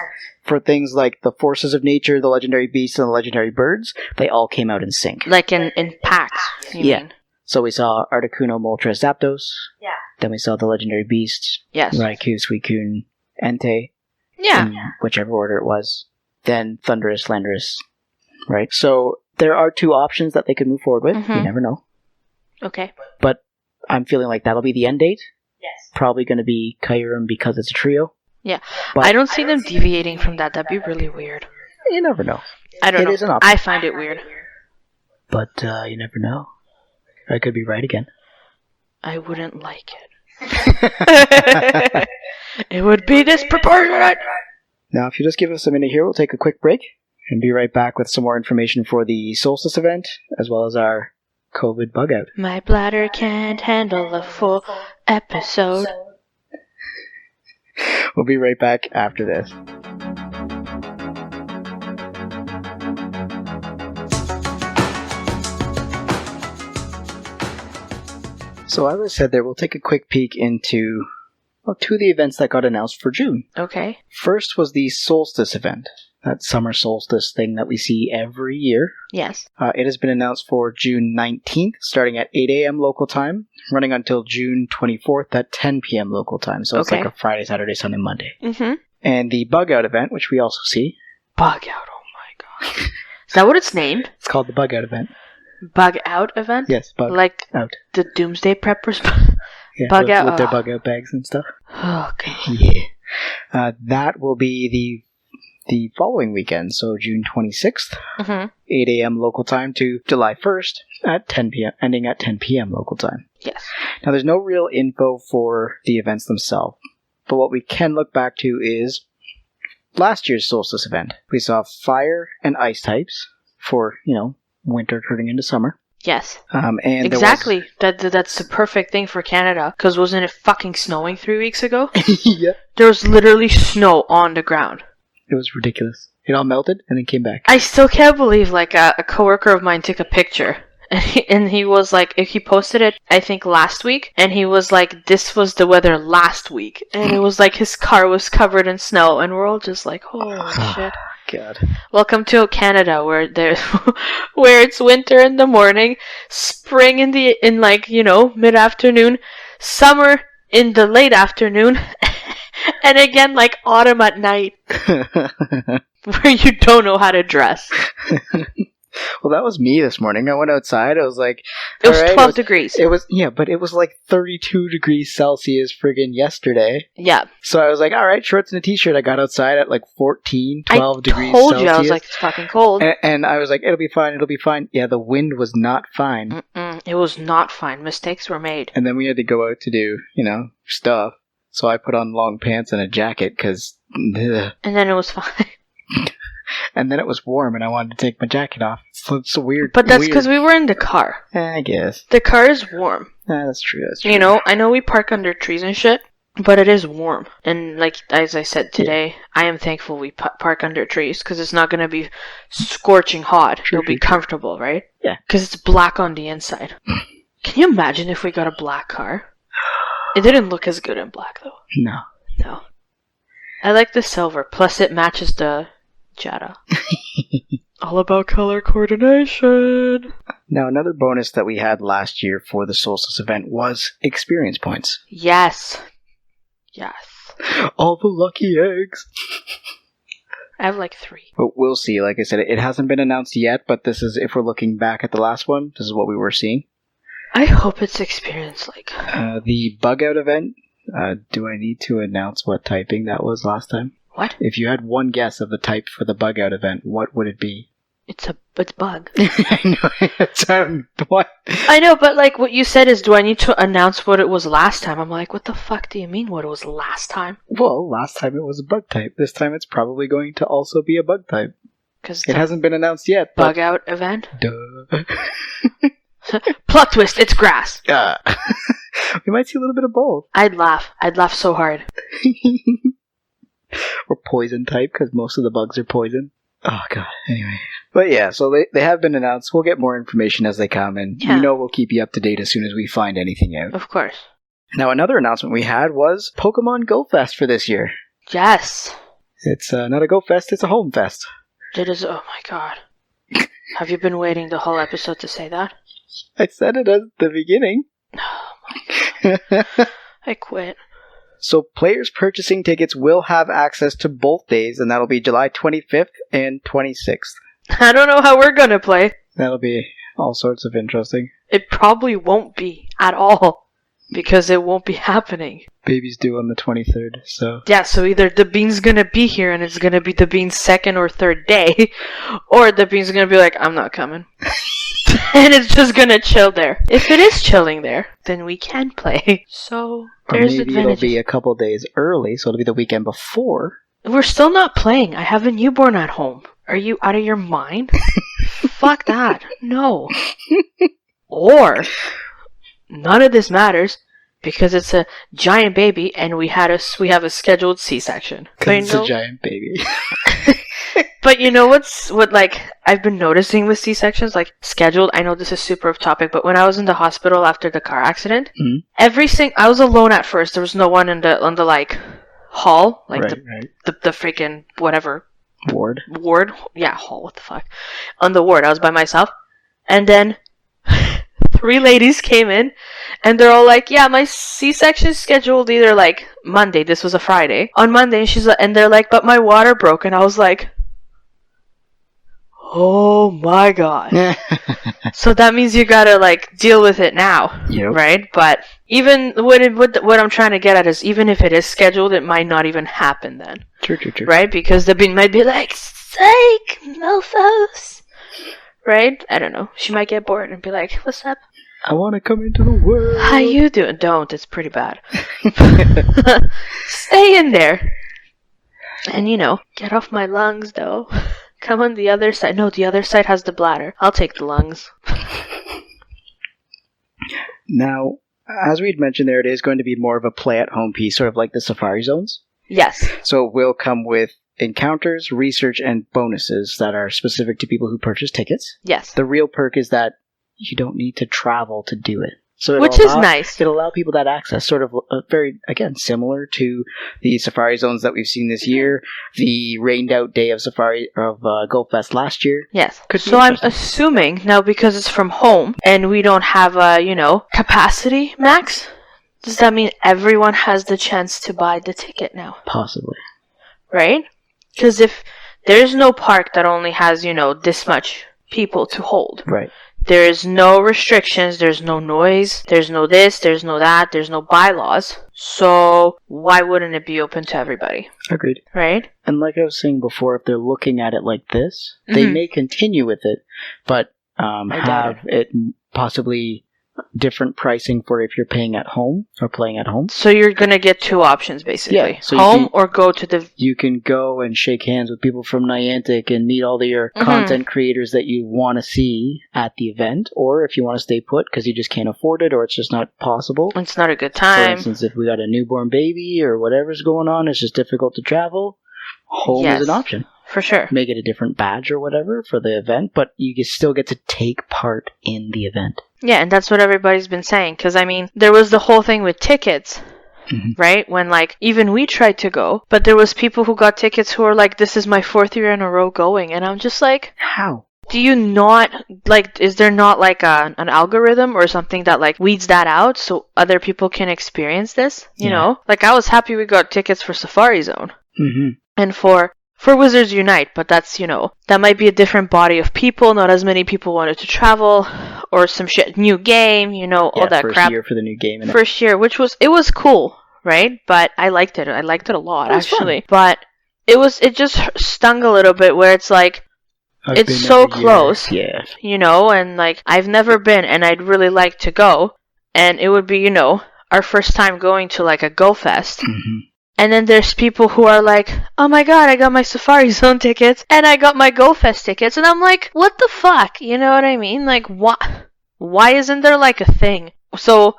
Speaker 1: for things like the forces of nature, the legendary beasts, and the legendary birds, they all came out in sync.
Speaker 2: Like in packs, you mean?
Speaker 1: So we saw Articuno, Moltres, Zapdos.
Speaker 2: Yeah.
Speaker 1: Then we saw the legendary beasts.
Speaker 2: Yes.
Speaker 1: Raikou, Suicune, Entei.
Speaker 2: Yeah.
Speaker 1: In whichever order it was. Then Thundurus, Landorus. Right? So there are 2 options that they could move forward with. You never know.
Speaker 2: Okay.
Speaker 1: But I'm feeling like that'll be the end date.
Speaker 2: Yes.
Speaker 1: Probably going to be Kyurem because it's a trio.
Speaker 2: Yeah.
Speaker 1: But
Speaker 2: I don't see them deviating from that. That'd be really weird.
Speaker 1: you never know.
Speaker 2: I don't know.
Speaker 1: It is an option.
Speaker 2: I find it weird.
Speaker 1: But you never know. I could be right again.
Speaker 2: I wouldn't like it. It would be disproportionate.
Speaker 1: Now, if you just give us a minute here, we'll take a quick break and be right back with some more information for the Solstice event, as well as our COVID bug out.
Speaker 2: My bladder can't handle a full episode.
Speaker 1: We'll be right back after this. So as I said there, we'll take a quick peek into 2 of the events that got announced for June.
Speaker 2: Okay.
Speaker 1: First was the Solstice event, that summer solstice thing that we see every year.
Speaker 2: Yes.
Speaker 1: It has been announced for June 19th, starting at 8 a.m. local time, running until June 24th at 10 p.m. local time. So it's like a Friday, Saturday, Sunday, Monday. And the Bug Out event, which we also see.
Speaker 2: Bug Out, oh my god. Is that what it's named?
Speaker 1: It's called the Bug Out event.
Speaker 2: Bug out event?
Speaker 1: Yes, bug
Speaker 2: like
Speaker 1: out.
Speaker 2: The Doomsday Preppers
Speaker 1: Yeah,
Speaker 2: bug out
Speaker 1: with their bug out bags and stuff.
Speaker 2: Oh god.
Speaker 1: Yeah. That will be the following weekend, so June 26th, 8 a.m. local time to July 1st at 10 p.m., ending at 10 p.m. local time.
Speaker 2: Yes.
Speaker 1: Now, there's no real info for the events themselves, but what we can look back to is last year's solstice event. We saw fire and ice types for, winter turning into summer.
Speaker 2: Yes.
Speaker 1: And
Speaker 2: exactly. That's the perfect thing for Canada, because wasn't it fucking snowing 3 weeks ago?
Speaker 1: Yeah.
Speaker 2: There was literally snow on the ground.
Speaker 1: It was ridiculous. It all melted and then came back.
Speaker 2: I still can't believe, like, a coworker of mine took a picture. And he was like, he posted it, I think, last week. And he was like, this was the weather last week. And it was like his car was covered in snow. And we're all just like, holy shit.
Speaker 1: God.
Speaker 2: Welcome to Canada, where where it's winter in the morning, spring in mid-afternoon, summer in the late afternoon, and again, like, autumn at night, where you don't know how to dress.
Speaker 1: Well, that was me this morning. I went outside. I was like...
Speaker 2: It was 12 degrees.
Speaker 1: It was, yeah, but it was like 32 degrees Celsius friggin' yesterday.
Speaker 2: Yeah.
Speaker 1: So I was like, all right, shorts and a t-shirt. I got outside at like 14, 12 degrees
Speaker 2: Celsius. I told
Speaker 1: you,
Speaker 2: I was like, it's fucking cold.
Speaker 1: And I was like, it'll be fine. Yeah, the wind was not fine.
Speaker 2: It was not fine. Mistakes were made.
Speaker 1: And then we had to go out to do, stuff. So I put on long pants and a jacket, because...
Speaker 2: And then it was fine.
Speaker 1: And then it was warm, and I wanted to take my jacket off. So it's weird.
Speaker 2: But that's because we were in the car.
Speaker 1: I guess.
Speaker 2: The car is warm.
Speaker 1: That's true.
Speaker 2: I know we park under trees and shit, but it is warm. And, like, as I said today, I am thankful we park under trees, because it's not going to be scorching hot. It'll be comfortable, right?
Speaker 1: Yeah.
Speaker 2: Because it's black on the inside. Can you imagine if we got a black car? It didn't look as good in black, though. No. I like the silver, plus it matches the... Jada. All about color coordination.
Speaker 1: Now, another bonus that we had last year for the Solstice event was experience points.
Speaker 2: Yes.
Speaker 1: All the lucky eggs.
Speaker 2: I have like 3.
Speaker 1: But we'll see. Like I said, it hasn't been announced yet, but this is, if we're looking back at the last one, this is what we were seeing.
Speaker 2: I hope it's experience like.
Speaker 1: The bug out event, do I need to announce what typing that was last time?
Speaker 2: What?
Speaker 1: If you had one guess of the type for the bug out event, what would it be?
Speaker 2: It's bug.
Speaker 1: I know. What?
Speaker 2: I know, but like what you said is, do I need to announce what it was last time? I'm like, what the fuck do you mean what it was last time?
Speaker 1: Well, last time it was a bug type. This time it's probably going to also be a bug type. Because it hasn't been announced yet.
Speaker 2: Bug out event?
Speaker 1: Duh.
Speaker 2: Plot twist, it's grass.
Speaker 1: We might see a little bit of both.
Speaker 2: I'd laugh so hard.
Speaker 1: Or poison type, because most of the bugs are poison. Oh, God. Anyway. But yeah, so they have been announced. We'll get more information as they come, and we'll keep you up to date as soon as we find anything out.
Speaker 2: Of course.
Speaker 1: Now, another announcement we had was Pokemon Go Fest for this year.
Speaker 2: Yes.
Speaker 1: It's not a Go Fest, it's a Home Fest.
Speaker 2: It is, oh my God. Have you been waiting the whole episode to say that?
Speaker 1: I said it at the beginning.
Speaker 2: Oh my God. I quit.
Speaker 1: So players purchasing tickets will have access to both days, and that'll be July 25th and 26th.
Speaker 2: I don't know how we're gonna play.
Speaker 1: That'll be all sorts of interesting.
Speaker 2: It probably won't be at all, because it won't be happening.
Speaker 1: Baby's due on the 23rd, so...
Speaker 2: Yeah, so either the Bean's gonna be here, and it's gonna be the Bean's second or third day, or the Bean's gonna be like, I'm not coming. And it's just gonna chill there. If it is chilling there, then we can play. So, there's
Speaker 1: or maybe
Speaker 2: advantages.
Speaker 1: It'll be a couple days early, so it'll be the weekend before.
Speaker 2: We're still not playing. I have a newborn at home. Are you out of your mind? Fuck that. No. Or, none of this matters, because it's a giant baby, and we have a scheduled C-section.
Speaker 1: Because it's a giant baby.
Speaker 2: But you know what I've been noticing with C-sections, like scheduled, I know this is super off topic, but when I was in the hospital after the car accident, I was alone at first. There was no one on the like hall, like the freaking whatever
Speaker 1: ward.
Speaker 2: Yeah, hall. What the fuck? On the ward, I was by myself, and then 3 ladies came in, and they're all like, "Yeah, my C-section is scheduled either like Monday. This was a Friday on Monday." And they're like, "But my water broke," and I was like, oh my god. So that means you gotta like deal with it now, right? But even what I'm trying to get at is, even if it is scheduled, it might not even happen then.
Speaker 1: True.
Speaker 2: Right? Because the bean might be like, psych, mofos. Right? I don't know. She might get bored and be like, what's up?
Speaker 1: I want to come into the world.
Speaker 2: How you doing? Don't. It's pretty bad. Stay in there. And, get off my lungs, though. Come on the other side. No, the other side has the bladder. I'll take the lungs.
Speaker 1: Now, as we'd mentioned there, it is going to be more of a play-at-home piece, sort of like the Safari Zones.
Speaker 2: Yes.
Speaker 1: So it will come with encounters, research, and bonuses that are specific to people who purchase tickets.
Speaker 2: Yes.
Speaker 1: The real perk is that you don't need to travel to do it. So
Speaker 2: which is nice.
Speaker 1: It'll allow people that access, sort of very, again, similar to the Safari Zones that we've seen this year, the rained-out day of Go Fest last year.
Speaker 2: Yes. So I'm assuming, now because it's from home, and we don't have a, capacity max, does that mean everyone has the chance to buy the ticket now?
Speaker 1: Possibly.
Speaker 2: Right? Because if there's no park that only has, this much people to hold.
Speaker 1: Right.
Speaker 2: There's no restrictions, there's no noise, there's no this, there's no that, there's no bylaws. So why wouldn't it be open to everybody?
Speaker 1: Agreed.
Speaker 2: Right?
Speaker 1: And like I was saying before, if they're looking at it like this, they may continue with it, but have it possibly different pricing for if you're paying at home or playing at home.
Speaker 2: So you're going to get two options, basically.
Speaker 1: Yeah, so
Speaker 2: home or go to the...
Speaker 1: You can go and shake hands with people from Niantic and meet all your content creators that you want to see at the event, or if you want to stay put because you just can't afford it or it's just not possible.
Speaker 2: It's not a good time.
Speaker 1: For instance, if we got a newborn baby or whatever's going on, it's just difficult to travel, home is an option.
Speaker 2: For sure.
Speaker 1: Make it a different badge or whatever for the event, but you still get to take part in the event.
Speaker 2: Yeah, and that's what everybody's been saying. Because, there was the whole thing with tickets, right? When, even we tried to go, but there was people who got tickets who were like, this is my 4th year in a row going. And I'm just like...
Speaker 1: How?
Speaker 2: Do you not, is there not, an algorithm or something that, weeds that out so other people can experience this? You know? I was happy we got tickets for Safari Zone.
Speaker 1: Mm-hmm.
Speaker 2: And for Wizards Unite, but that's, that might be a different body of people. Not as many people wanted to travel, or some shit, new game, all that crap.
Speaker 1: First year for the new game.
Speaker 2: First year, it was cool, right? But I liked it. I liked it a lot, actually.
Speaker 1: Fun.
Speaker 2: But it just stung a little bit where it's it's so close, and I've never been, and I'd really like to go, and it would be, our first time going to a Go Fest.
Speaker 1: Mm-hmm.
Speaker 2: And then there's people who are like, oh my god, I got my Safari Zone tickets, and I got my Go Fest tickets, and I'm like, what the fuck? You know what I mean? Why isn't there a thing? So,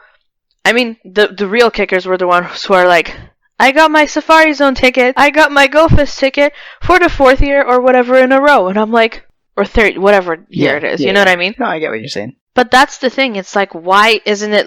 Speaker 2: the real kickers were the ones who are like, I got my Safari Zone ticket, I got my Go Fest ticket for the 4th year or whatever in a row, and I'm like, or third, whatever year it is, you know what I mean?
Speaker 1: No, I get what you're saying.
Speaker 2: But that's the thing, it's why isn't it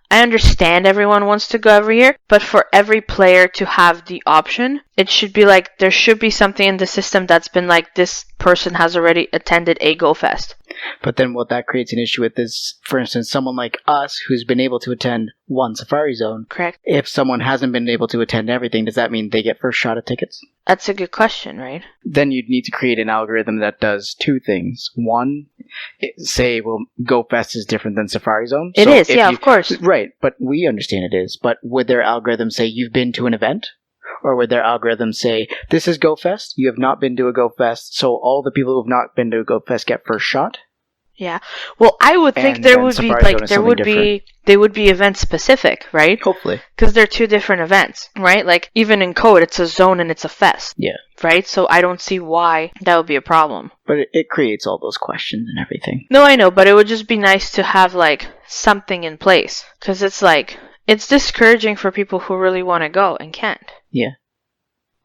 Speaker 2: I understand everyone wants to go every year, but for every player to have the option, it should be there should be something in the system that's been this person has already attended a Go Fest.
Speaker 1: But then what that creates an issue with is, for instance, someone like us who's been able to attend one Safari Zone.
Speaker 2: Correct.
Speaker 1: If someone hasn't been able to attend everything, does that mean they get first shot at tickets?
Speaker 2: That's a good question, right?
Speaker 1: Then you'd need to create an algorithm that does two things. One, say, Go Fest is different than Safari Zone.
Speaker 2: It is, of course.
Speaker 1: Right, but we understand it is. But would their algorithm say you've been to an event? Or would their algorithm say, this is Go Fest, you have not been to a Go Fest, so all the people who have not been to a Go Fest get first shot?
Speaker 2: Yeah. Well, I would think there would be they would be event specific, right?
Speaker 1: Hopefully.
Speaker 2: Because they're two different events, right? Even in Code, it's a zone and it's a fest.
Speaker 1: Yeah.
Speaker 2: Right? So I don't see why that would be a problem.
Speaker 1: But it creates all those questions and everything.
Speaker 2: No, I know, but it would just be nice to have something in place. Because it's discouraging for people who really want to go and can't.
Speaker 1: Yeah.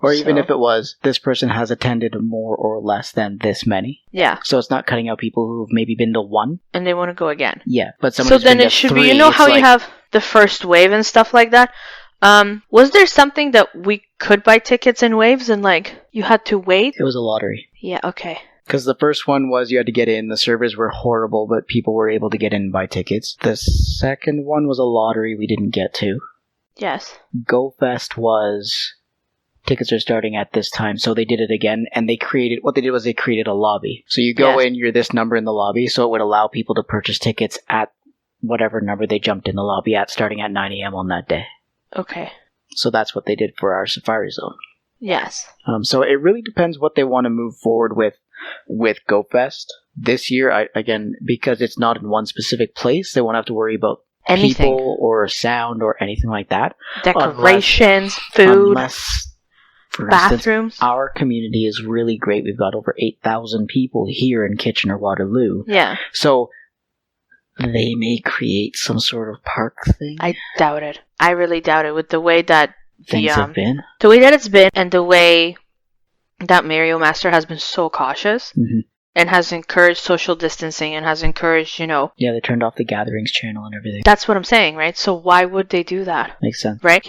Speaker 1: Or even if it was, this person has attended more or less than this many.
Speaker 2: Yeah.
Speaker 1: So it's not cutting out people who've maybe been to one.
Speaker 2: And they want to go again.
Speaker 1: Yeah, but someone
Speaker 2: so
Speaker 1: who's
Speaker 2: then
Speaker 1: been
Speaker 2: it
Speaker 1: to
Speaker 2: should
Speaker 1: three,
Speaker 2: be, how you have the first wave and stuff like that? Was there something that we could buy tickets in waves and you had to wait?
Speaker 1: It was a lottery.
Speaker 2: Yeah, okay.
Speaker 1: Because the first one was you had to get in. The servers were horrible, but people were able to get in and buy tickets. The second one was a lottery we didn't get to.
Speaker 2: Yes.
Speaker 1: Go Fest was tickets are starting at this time. So they did it again, and they created a lobby. So you go in, you're this number in the lobby, so it would allow people to purchase tickets at whatever number they jumped in the lobby at, starting at 9 a.m. on that day.
Speaker 2: Okay.
Speaker 1: So that's what they did for our Safari Zone.
Speaker 2: Yes.
Speaker 1: So it really depends what they want to move forward with GoFest. This year, again, because it's not in one specific place, they won't have to worry about
Speaker 2: anything.
Speaker 1: People or sound or anything like that.
Speaker 2: Decorations, food,
Speaker 1: unless, for
Speaker 2: bathrooms.
Speaker 1: Instance, our community is really great. We've got over 8,000 people here in Kitchener-Waterloo.
Speaker 2: Yeah.
Speaker 1: So they may create some sort of park thing.
Speaker 2: I doubt it. I really doubt it with the way that
Speaker 1: things have been.
Speaker 2: The way that it's been and the way that Mario Master has been so cautious.
Speaker 1: Mm-hmm.
Speaker 2: And has encouraged social distancing and has encouraged, Yeah,
Speaker 1: they turned off the gatherings channel and everything.
Speaker 2: That's what I'm saying, right? So why would they do that?
Speaker 1: Makes sense.
Speaker 2: Right?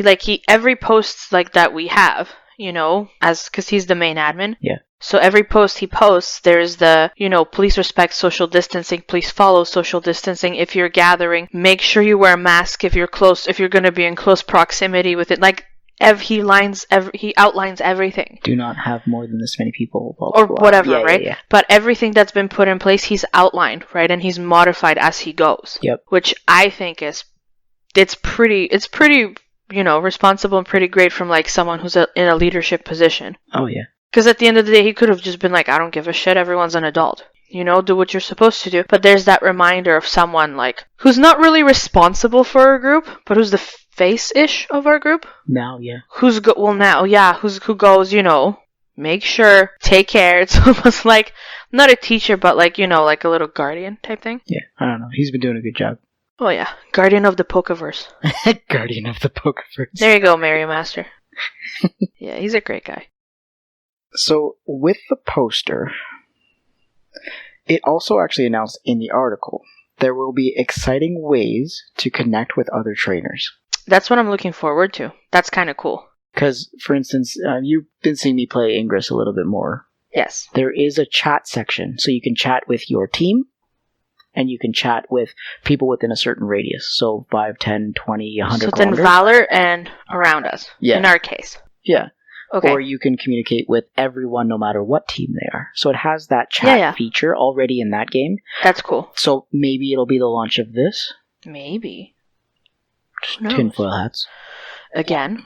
Speaker 2: Every post like that we have, because he's the main admin.
Speaker 1: Yeah.
Speaker 2: So every post he posts, there's the, please respect social distancing, please follow social distancing. If you're gathering, make sure you wear a mask if you're going to be in close proximity with it. He outlines everything.
Speaker 1: Do not have more than this many people. Blah,
Speaker 2: or
Speaker 1: blah.
Speaker 2: whatever, right?
Speaker 1: Yeah.
Speaker 2: But everything that's been put in place, he's outlined, right? And he's modified as he goes.
Speaker 1: Yep.
Speaker 2: Which I think it's pretty, responsible and pretty great from someone who's in a leadership position.
Speaker 1: Oh, yeah.
Speaker 2: Because at the end of the day, he could have just been I don't give a shit, everyone's an adult. Do what you're supposed to do. But there's that reminder of someone who's not really responsible for our group, but who's the face-ish of our group.
Speaker 1: Now, yeah.
Speaker 2: Who goes, make sure, take care. It's almost not a teacher, but a little guardian type thing.
Speaker 1: Yeah, I don't know. He's been doing a good job.
Speaker 2: Oh yeah, guardian of the Pokéverse.
Speaker 1: Guardian of the Pokéverse.
Speaker 2: There you go, Mario Master. Yeah, he's a great guy.
Speaker 1: So, with the poster, it also actually announced in the article there will be exciting ways to connect with other trainers.
Speaker 2: That's what I'm looking forward to. That's kind of cool.
Speaker 1: Because, for instance, you've been seeing me play Ingress a little bit more.
Speaker 2: Yes.
Speaker 1: There is a chat section, so you can chat with your team, and you can chat with people within a certain radius. So 5, 10, 20, 100
Speaker 2: kilometers. So then Valor and around us, in our case.
Speaker 1: Yeah.
Speaker 2: Okay.
Speaker 1: Or you can communicate with everyone no matter what team they are. So it has that chat feature already in that game.
Speaker 2: That's cool.
Speaker 1: So maybe it'll be the launch of this.
Speaker 2: Maybe.
Speaker 1: Tinfoil hats.
Speaker 2: Again.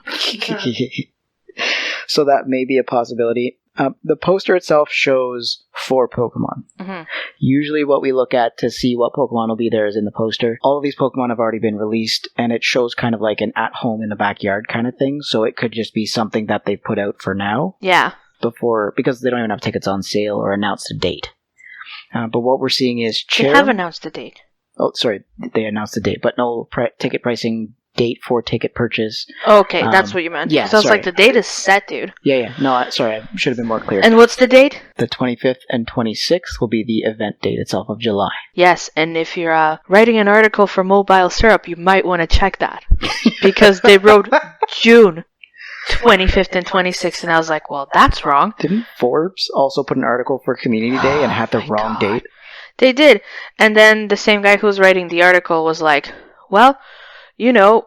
Speaker 1: So that may be a possibility. The poster itself shows 4 Pokemon.
Speaker 2: Mm-hmm.
Speaker 1: Usually what we look at to see what Pokemon will be there is in the poster. All of these Pokemon have already been released, and it shows kind of like an at-home in the backyard kind of thing, so it could just be something that they've put out for now.
Speaker 2: Yeah.
Speaker 1: Because they don't even have tickets on sale or announced a date. But what we're seeing is...
Speaker 2: They have announced a date.
Speaker 1: Oh, sorry, they announced the date, but no ticket pricing date for ticket purchase.
Speaker 2: Okay, that's what you meant.
Speaker 1: Yeah,
Speaker 2: so I was the date is set, dude.
Speaker 1: Yeah. No, sorry, I should have been more clear.
Speaker 2: And what's the date?
Speaker 1: The 25th and 26th will be the event date itself of July.
Speaker 2: Yes, and if you're writing an article for Mobile Syrup, you might want to check that. Because they wrote June 25th and 26th, and I was well, that's wrong.
Speaker 1: Didn't Forbes also put an article for Community Day and had the wrong date?
Speaker 2: They did. And then the same guy who was writing the article was well,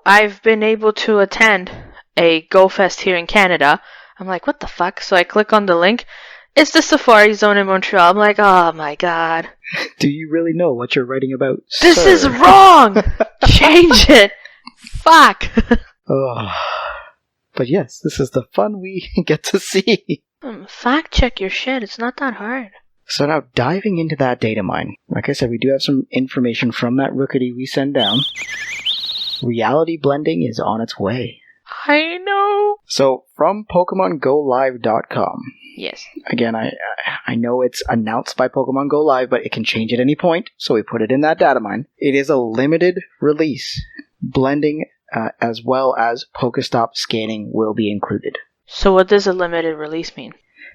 Speaker 2: I've been able to attend a GoFest here in Canada. I'm what the fuck? So I click on the link. It's the Safari Zone in Montreal. I'm oh my god.
Speaker 1: Do you really know what you're writing about,
Speaker 2: This
Speaker 1: sir?
Speaker 2: is wrong! Change it! Fuck!
Speaker 1: But yes, this is the fun we get to see.
Speaker 2: Fact check your shit. It's not that hard.
Speaker 1: So now, diving into that data mine. Like I said, we do have some information from that rookity we send down. Reality blending is on its way.
Speaker 2: I know.
Speaker 1: So, from PokemonGoLive.com.
Speaker 2: Yes.
Speaker 1: Again, I know it's announced by Pokemon Go Live, but it can change at any point, so we put it in that data mine. It is a limited release. Blending as well as Pokestop scanning will be included.
Speaker 2: So what does a limited release mean?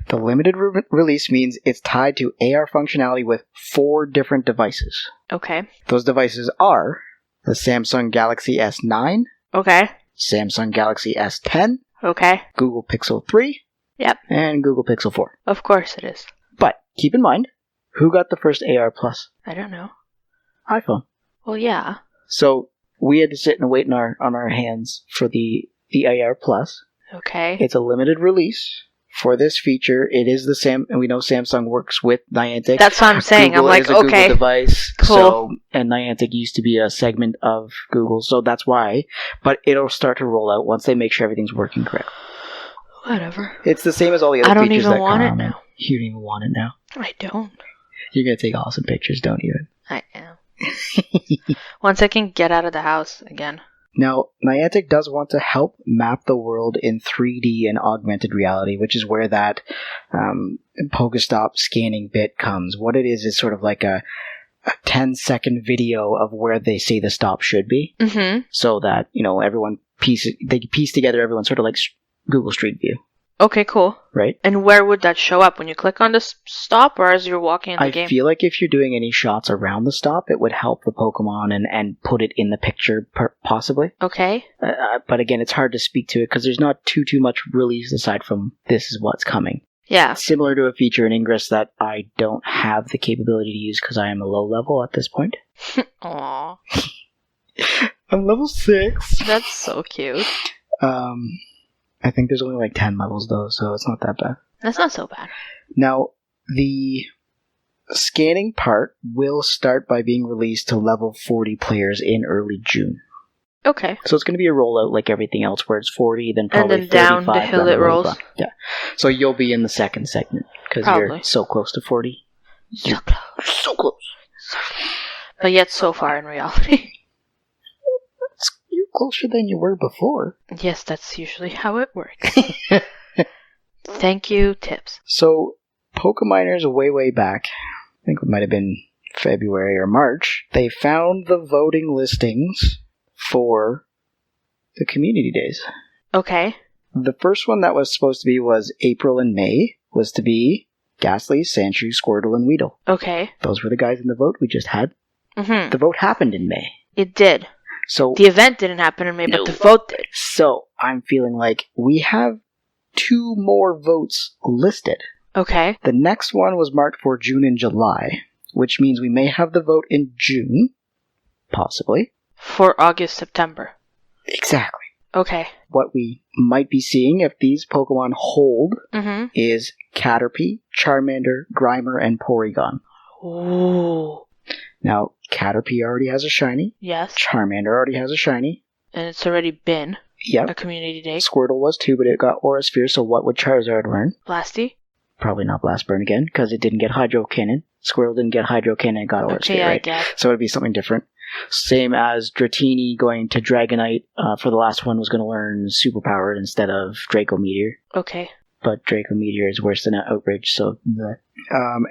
Speaker 1: The limited release means it's tied to AR functionality with 4 different devices.
Speaker 2: Okay.
Speaker 1: Those devices are the Samsung Galaxy S9.
Speaker 2: Okay.
Speaker 1: Samsung Galaxy S10.
Speaker 2: Okay.
Speaker 1: Google Pixel 3.
Speaker 2: Yep.
Speaker 1: And Google Pixel 4.
Speaker 2: Of course it is.
Speaker 1: But keep in mind, who got the first AR Plus?
Speaker 2: I don't know.
Speaker 1: iPhone.
Speaker 2: Well, yeah.
Speaker 1: So we had to sit and wait on our hands for the AR Plus.
Speaker 2: Okay.
Speaker 1: It's a limited release. For this feature, it is the same, and we know Samsung works with Niantic.
Speaker 2: That's what I'm saying.
Speaker 1: Google
Speaker 2: I'm like,
Speaker 1: is a
Speaker 2: okay,
Speaker 1: Google device,
Speaker 2: cool.
Speaker 1: So, and Niantic used to be a segment of Google, so that's why. But it'll start to roll out once they make sure everything's working correctly.
Speaker 2: Whatever.
Speaker 1: It's the same as all the other features that come.
Speaker 2: I don't even want it now.
Speaker 1: You don't even want it now.
Speaker 2: I don't.
Speaker 1: You're gonna take awesome pictures, don't you?
Speaker 2: I am. Once I can get out of the house again.
Speaker 1: Now, Niantic does want to help map the world in 3D and augmented reality, which is where that Pokestop scanning bit comes. What it is sort of like a 10-second video of where they say the stop should be, so that everyone they piece together everyone sort of like Google Street View.
Speaker 2: Okay, cool.
Speaker 1: Right?
Speaker 2: And where would that show up? When you click on the stop or as you're walking in the game?
Speaker 1: I feel like if you're doing any shots around the stop, it would help the Pokemon and put it in the picture, possibly.
Speaker 2: Okay.
Speaker 1: But again, it's hard to speak to it because there's not too much release aside from this is what's coming.
Speaker 2: Yeah.
Speaker 1: Similar to a feature in Ingress that I don't have the capability to use because I am a low level at this point.
Speaker 2: Aww.
Speaker 1: I'm level 6.
Speaker 2: That's so cute.
Speaker 1: I think there's only like 10 levels though, so it's not that bad.
Speaker 2: That's not so bad.
Speaker 1: Now, the scanning part will start by being released to level 40 players in early June.
Speaker 2: Okay.
Speaker 1: So it's going to be a rollout like everything else, where it's 40, then probably
Speaker 2: and then
Speaker 1: 35.
Speaker 2: Down the hill it rolls.
Speaker 1: Yeah. So you'll be in the second segment, because you're so close to 40.
Speaker 2: So close.
Speaker 1: So close.
Speaker 2: But yet so far in reality.
Speaker 1: You're closer than you were before.
Speaker 2: Yes, that's usually how it works. Thank you, tips.
Speaker 1: So, Pokeminers way back, I think it might have been February or March, they found the voting listings for the community days.
Speaker 2: Okay.
Speaker 1: The first one that was supposed to be was April and May, was to be Ghastly, Sandshrew, Squirtle, and Weedle.
Speaker 2: Okay.
Speaker 1: Those were the guys in the vote we just had.
Speaker 2: Mm-hmm.
Speaker 1: The vote happened in May.
Speaker 2: It did.
Speaker 1: So
Speaker 2: the event didn't happen in May, but the vote did.
Speaker 1: So I'm feeling like we have 2 more votes listed.
Speaker 2: Okay.
Speaker 1: The next one was marked for June and July, which means we may have the vote in June, possibly.
Speaker 2: For August, September.
Speaker 1: Exactly.
Speaker 2: Okay.
Speaker 1: What we might be seeing if these Pokemon hold is Caterpie, Charmander, Grimer, and Porygon.
Speaker 2: Ooh.
Speaker 1: Now, Caterpie already has a shiny.
Speaker 2: Yes.
Speaker 1: Charmander already has a shiny.
Speaker 2: And it's already been
Speaker 1: a
Speaker 2: community day.
Speaker 1: Squirtle was too, but it got Aura Sphere, so what would Charizard learn?
Speaker 2: Blasty?
Speaker 1: Probably not Blast Burn again, because it didn't get Hydro Cannon. Squirtle didn't get Hydro Cannon and got Aura Sphere, right?
Speaker 2: I guess.
Speaker 1: So it'd be something different. Same as Dratini going to Dragonite for the last one was going to learn Superpowered instead of Draco Meteor.
Speaker 2: Okay.
Speaker 1: But Draco Meteor is worse than an Outrage, so...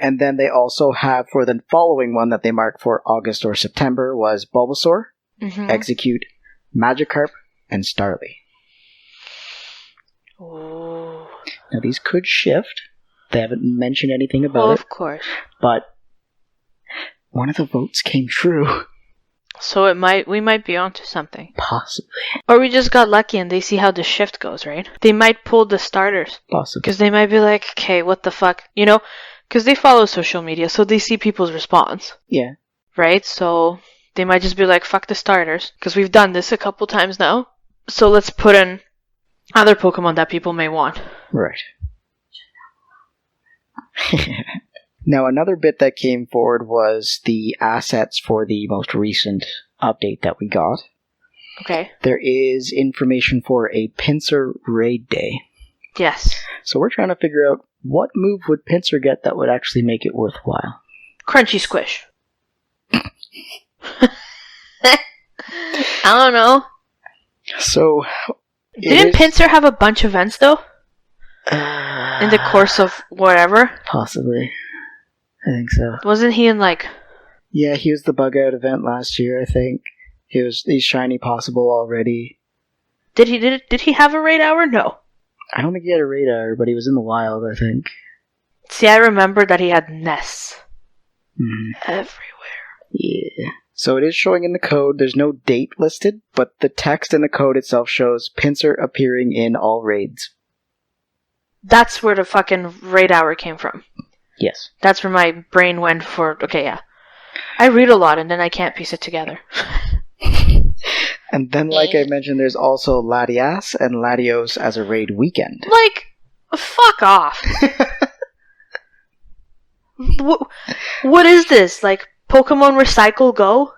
Speaker 1: and then they also have, for the following one that they marked for August or September, was Bulbasaur, Execute, Magikarp, and Starly.
Speaker 2: Ooh.
Speaker 1: Now these could shift. They haven't mentioned anything about it.
Speaker 2: Of course.
Speaker 1: But one of the votes came true.
Speaker 2: So we might be onto something.
Speaker 1: Possibly.
Speaker 2: Or we just got lucky and they see how the shift goes, right? They might pull the starters.
Speaker 1: Possibly.
Speaker 2: Because they might be like, okay, what the fuck? Because they follow social media, so they see people's response.
Speaker 1: Yeah.
Speaker 2: Right? So they might just be like, fuck the starters. Because we've done this a couple times now. So let's put in other Pokemon that people may want.
Speaker 1: Right. Now, another bit that came forward was the assets for the most recent update that we got.
Speaker 2: Okay.
Speaker 1: There is information for a Pinsir Raid Day.
Speaker 2: Yes.
Speaker 1: So we're trying to figure out what move would Pinsir get that would actually make it worthwhile.
Speaker 2: Crunchy Squish. I don't know.
Speaker 1: So...
Speaker 2: Didn't Pinsir have a bunch of events, though? In the course of whatever?
Speaker 1: Possibly. I think so.
Speaker 2: Wasn't he in
Speaker 1: Yeah, he was the bug out event last year, I think. He's shiny possible already.
Speaker 2: Did he have a raid hour? No.
Speaker 1: I don't think he had a raid hour, but he was in the wild, I think.
Speaker 2: See, I remember that he had nests. Everywhere.
Speaker 1: Yeah. So it is showing in the code. There's no date listed, but the text in the code itself shows Pinsir appearing in all raids.
Speaker 2: That's where the fucking raid hour came from.
Speaker 1: Yes.
Speaker 2: That's where my brain went for, okay, yeah. I read a lot and then I can't piece it together.
Speaker 1: And then, like I mentioned, there's also Latias and Latios as a raid weekend.
Speaker 2: Like, fuck off. What is this? Like, Pokemon Recycle Go?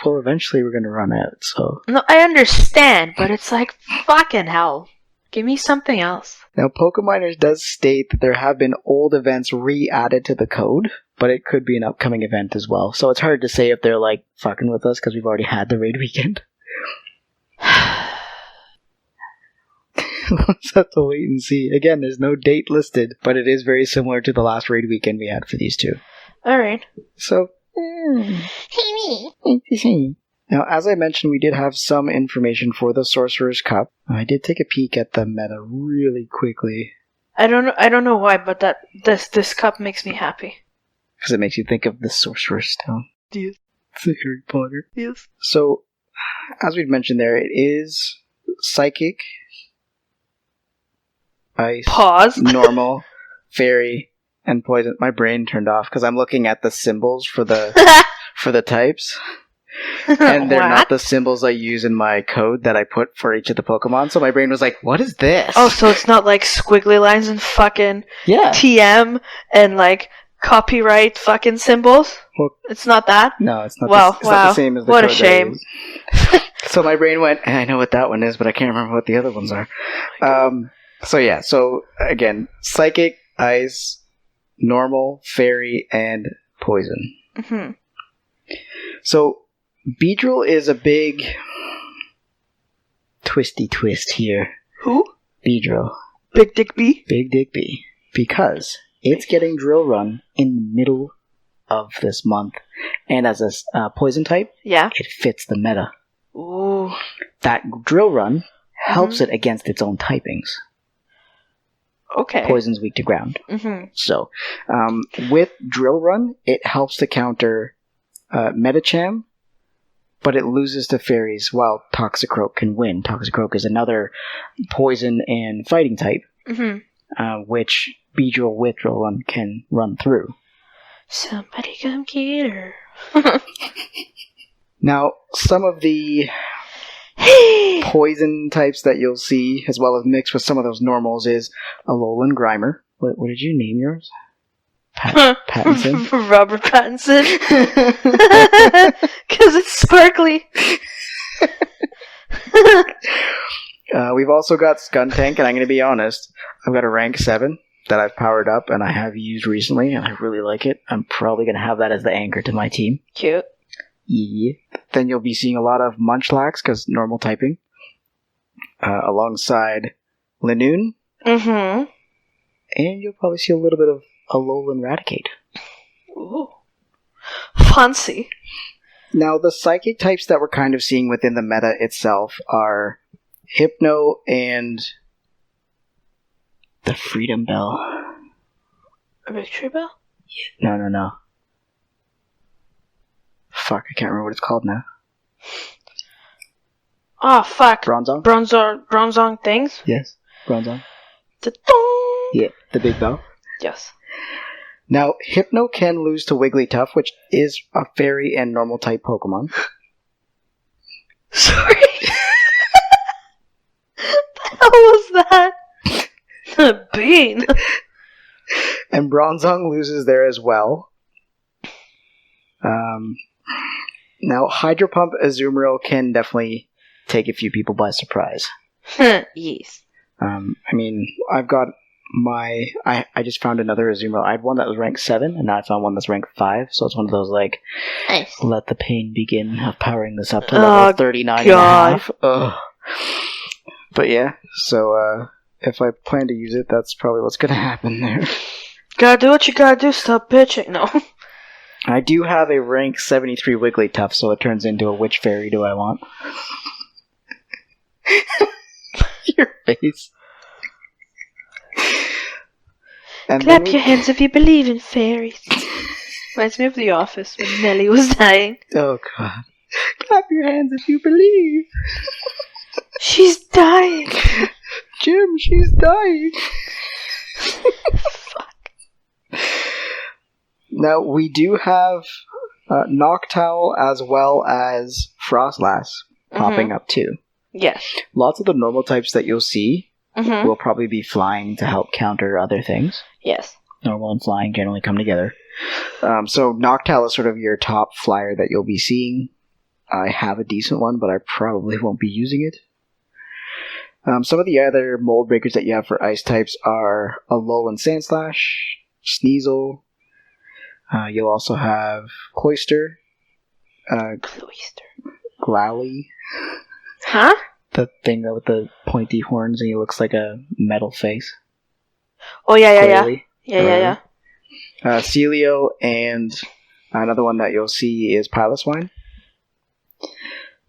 Speaker 1: Well, eventually we're going to run out, so...
Speaker 2: No, I understand, but it's like, fucking hell. Give me something else.
Speaker 1: Now, Pokeminers does state that there have been old events re-added to the code, but it could be an upcoming event as well. So it's hard to say if they're, like, fucking with us, because we've already had the raid weekend. We'll just have to wait and see. Again, there's no date listed, but it is very similar to the last raid weekend we had for these two.
Speaker 2: Alright.
Speaker 1: So... Now, as I mentioned, we did have some information for the Sorcerer's Cup. I did take a peek at the meta really quickly.
Speaker 2: I don't know why, but this cup makes me happy.
Speaker 1: Because it makes you think of the Sorcerer's Stone.
Speaker 2: Yes.
Speaker 1: It's a Harry Potter.
Speaker 2: Yes.
Speaker 1: So, as we've mentioned there, it is Psychic, Ice,
Speaker 2: Pause.
Speaker 1: Normal, Fairy, and Poison. My brain turned off because I'm looking at the symbols for the for the types. And they're not the symbols I use in my code that I put for each of the Pokemon. So my brain was like, what is this?
Speaker 2: Oh, so it's not like squiggly lines and fucking TM and like copyright fucking symbols?
Speaker 1: Well,
Speaker 2: it's not that?
Speaker 1: No, it's not,
Speaker 2: not
Speaker 1: the same as the
Speaker 2: what
Speaker 1: code
Speaker 2: a shame.
Speaker 1: So my brain went, I know what that one is, but I can't remember what the other ones are. So again, Psychic, Ice, Normal, Fairy, and Poison.
Speaker 2: Mm-hmm.
Speaker 1: So Beedrill is a big twisty twist here.
Speaker 2: Who?
Speaker 1: Beedrill.
Speaker 2: Big Dick B?
Speaker 1: Big Dick B. Because it's getting Drill Run in the middle of this month. And as a poison type, it fits the meta.
Speaker 2: Ooh.
Speaker 1: That Drill Run helps it against its own typings.
Speaker 2: Okay.
Speaker 1: Poison's weak to ground.
Speaker 2: Mm-hmm.
Speaker 1: So, with Drill Run, it helps to counter Medicham, but it loses to Fairies while Toxicroak can win. Toxicroak is another poison and fighting type, which Beedrill with Drill Run can run through.
Speaker 2: Somebody come get her.
Speaker 1: Now, some of the poison types that you'll see, as well as mixed with some of those normals, is Alolan Grimer. What did you name yours? Pattinson?
Speaker 2: Robert Pattinson. Because it's sparkly.
Speaker 1: We've also got Skuntank, and I'm going to be honest, I've got a rank 7 that I've powered up and I have used recently, and I really like it. I'm probably going to have that as the anchor to my team.
Speaker 2: Cute.
Speaker 1: Yeah. Then you'll be seeing a lot of Munchlax, because normal typing, alongside Linoon.
Speaker 2: Mm-hmm.
Speaker 1: And you'll probably see a little bit of Alolan Raticate.
Speaker 2: Ooh. Fancy.
Speaker 1: Now, the psychic types that we're kind of seeing within the meta itself are Hypno and the Freedom Bell.
Speaker 2: A Victory Bell?
Speaker 1: No. Fuck, I can't remember what it's called now.
Speaker 2: Oh, fuck.
Speaker 1: Bronzong?
Speaker 2: Bronzong things?
Speaker 1: Yes, Bronzong.
Speaker 2: The dong!
Speaker 1: Yeah, the big bell.
Speaker 2: Yes.
Speaker 1: Now, Hypno can lose to Wigglytuff, which is a fairy and normal type Pokemon.
Speaker 2: Sorry. What the hell was that? A bean.
Speaker 1: And Bronzong loses there as well. Now, Hydro Pump Azumarill can definitely take a few people by surprise.
Speaker 2: Yes.
Speaker 1: I mean, I've got I just found another Azumarill. I had one that was ranked 7, and now I found one that's ranked 5, so it's one of those, like,
Speaker 2: nice.
Speaker 1: Let the pain begin of powering this up to level 39 and a half. Ugh. But yeah, so, if I plan to use it, that's probably what's gonna happen there.
Speaker 2: Gotta do what you gotta do, stop bitching. No.
Speaker 1: I do have a rank 73 Wigglytuff, so it turns into a which fairy do I want? Your face. And
Speaker 2: clap your hands if you believe in fairies. Reminds me of The Office when Nellie was dying.
Speaker 1: Oh god. Clap your hands if you believe.
Speaker 2: She's dying.
Speaker 1: Jim, she's dying.
Speaker 2: Fuck.
Speaker 1: Now, we do have Noctowl as well as Frostlass. popping up too.
Speaker 2: Yes.
Speaker 1: Lots of the normal types that you'll see
Speaker 2: Mm-hmm.
Speaker 1: will probably be flying to help counter other things.
Speaker 2: Yes.
Speaker 1: Normal and flying generally come together. So Noctowl is sort of your top flyer that you'll be seeing. I have a decent one, but I probably won't be using it. Some of the other mold breakers that you have for ice types are Alolan Sandslash, Sneasel. You'll also have Cloyster, Glalie.
Speaker 2: Huh?
Speaker 1: The thing with the pointy horns and he looks like a metal face.
Speaker 2: Oh, yeah.
Speaker 1: Glalie.
Speaker 2: Yeah.
Speaker 1: Celio, and another one that you'll see is Piloswine.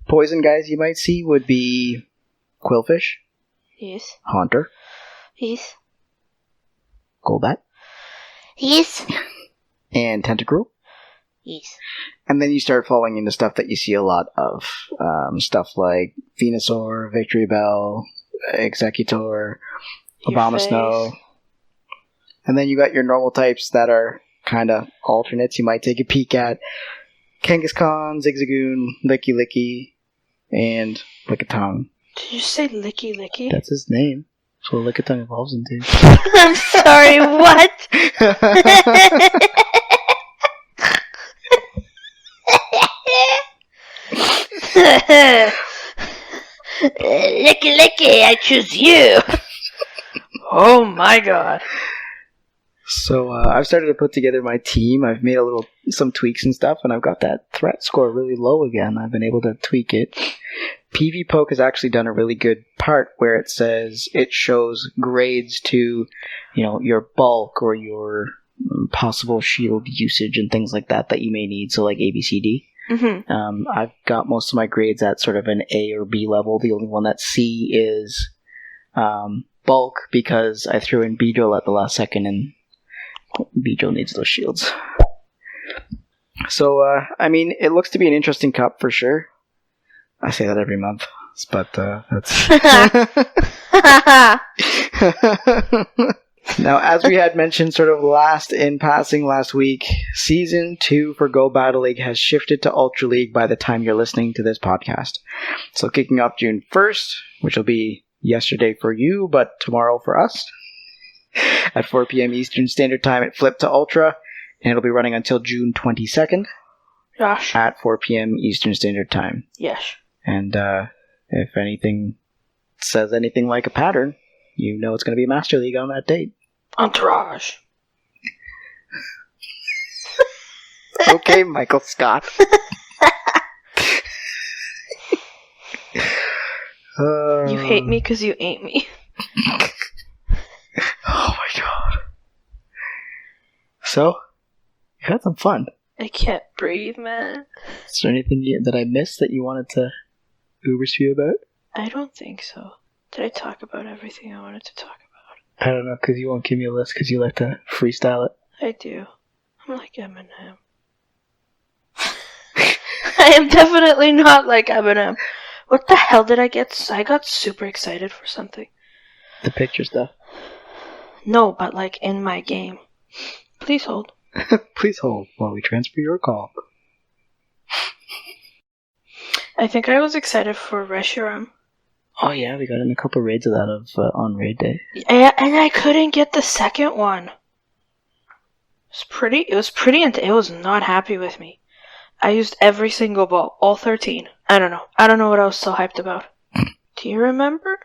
Speaker 1: Poison guys you might see would be Quillfish.
Speaker 2: Yes.
Speaker 1: Haunter.
Speaker 2: Yes.
Speaker 1: Golbat.
Speaker 2: Yes.
Speaker 1: And Tentacruel.
Speaker 2: Yes.
Speaker 1: And then you start falling into stuff that you see a lot of. Stuff like Venusaur, Victreebel, Executor, Abomasnow. And then you got your normal types that are kind of alternates you might take a peek at. Kangaskhan, Zigzagoon, Licky, and Lickitung.
Speaker 2: Did you say Licky?
Speaker 1: That's his name. That's what Lickitung evolves into.
Speaker 2: I'm sorry, what? Licky, I choose you. Oh my god.
Speaker 1: So I've started to put together my team. I've made some tweaks and stuff, and I've got that threat score really low again. I've been able to tweak it. PvPoke has actually done a really good part where it says it shows grades to, your bulk or your possible shield usage and things like that you may need. So like ABCD.
Speaker 2: Mm-hmm.
Speaker 1: I've got most of my grades at sort of an A or B level. The only one that's C is bulk because I threw in Beedrill at the last second and Beedrill needs those shields. So, it looks to be an interesting cup for sure. I say that every month, but that's... Now, as we had mentioned sort of last week, Season 2 for Go Battle League has shifted to Ultra League by the time you're listening to this podcast. So kicking off June 1st, which will be yesterday for you, but tomorrow for us, at 4 p.m. Eastern Standard Time, it flipped to Ultra, and it'll be running until June 22nd.
Speaker 2: Yes.
Speaker 1: At 4 p.m. Eastern Standard Time.
Speaker 2: Yes.
Speaker 1: And if anything says anything like a pattern, you know it's going to be Master League on that date.
Speaker 2: Entourage.
Speaker 1: Okay, Michael Scott.
Speaker 2: You hate me because you ain't me.
Speaker 1: Oh my god. So, you had some fun.
Speaker 2: I can't breathe, man.
Speaker 1: Is there anything that I missed that you wanted to Uber spew about?
Speaker 2: I don't think so. Did I talk about everything I wanted to talk about?
Speaker 1: I don't know, because you won't give me a list because you like to freestyle it.
Speaker 2: I do. I'm like Eminem. I am definitely not like Eminem. What the hell did I get? I got super excited for something.
Speaker 1: The picture stuff.
Speaker 2: No, but like in my game. Please hold.
Speaker 1: Please hold while we transfer your call.
Speaker 2: I think I was excited for Reshiram.
Speaker 1: Oh yeah, we got in a couple raids of that on raid day.
Speaker 2: Yeah, and I couldn't get the second one. It was not happy with me. I used every single ball, all 13. I don't know what I was so hyped about. Do you remember?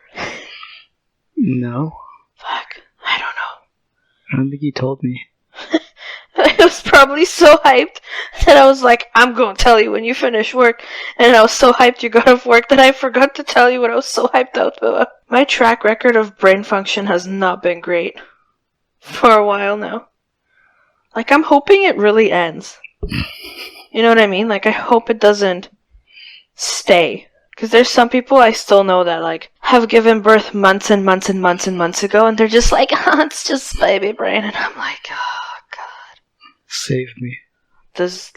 Speaker 1: No.
Speaker 2: Fuck, I don't know.
Speaker 1: I don't think you told me.
Speaker 2: I was probably so hyped that I was like, I'm going to tell you when you finish work. And I was so hyped you got off work that I forgot to tell you what I was so hyped out about. My track record of brain function has not been great for a while now. Like, I'm hoping it really ends. You know what I mean? Like, I hope it doesn't stay. Because there's some people I still know that, like, have given birth months and months and months and months ago, and they're just like, oh, it's just baby brain. And I'm like, oh, God.
Speaker 1: Save me.
Speaker 2: Does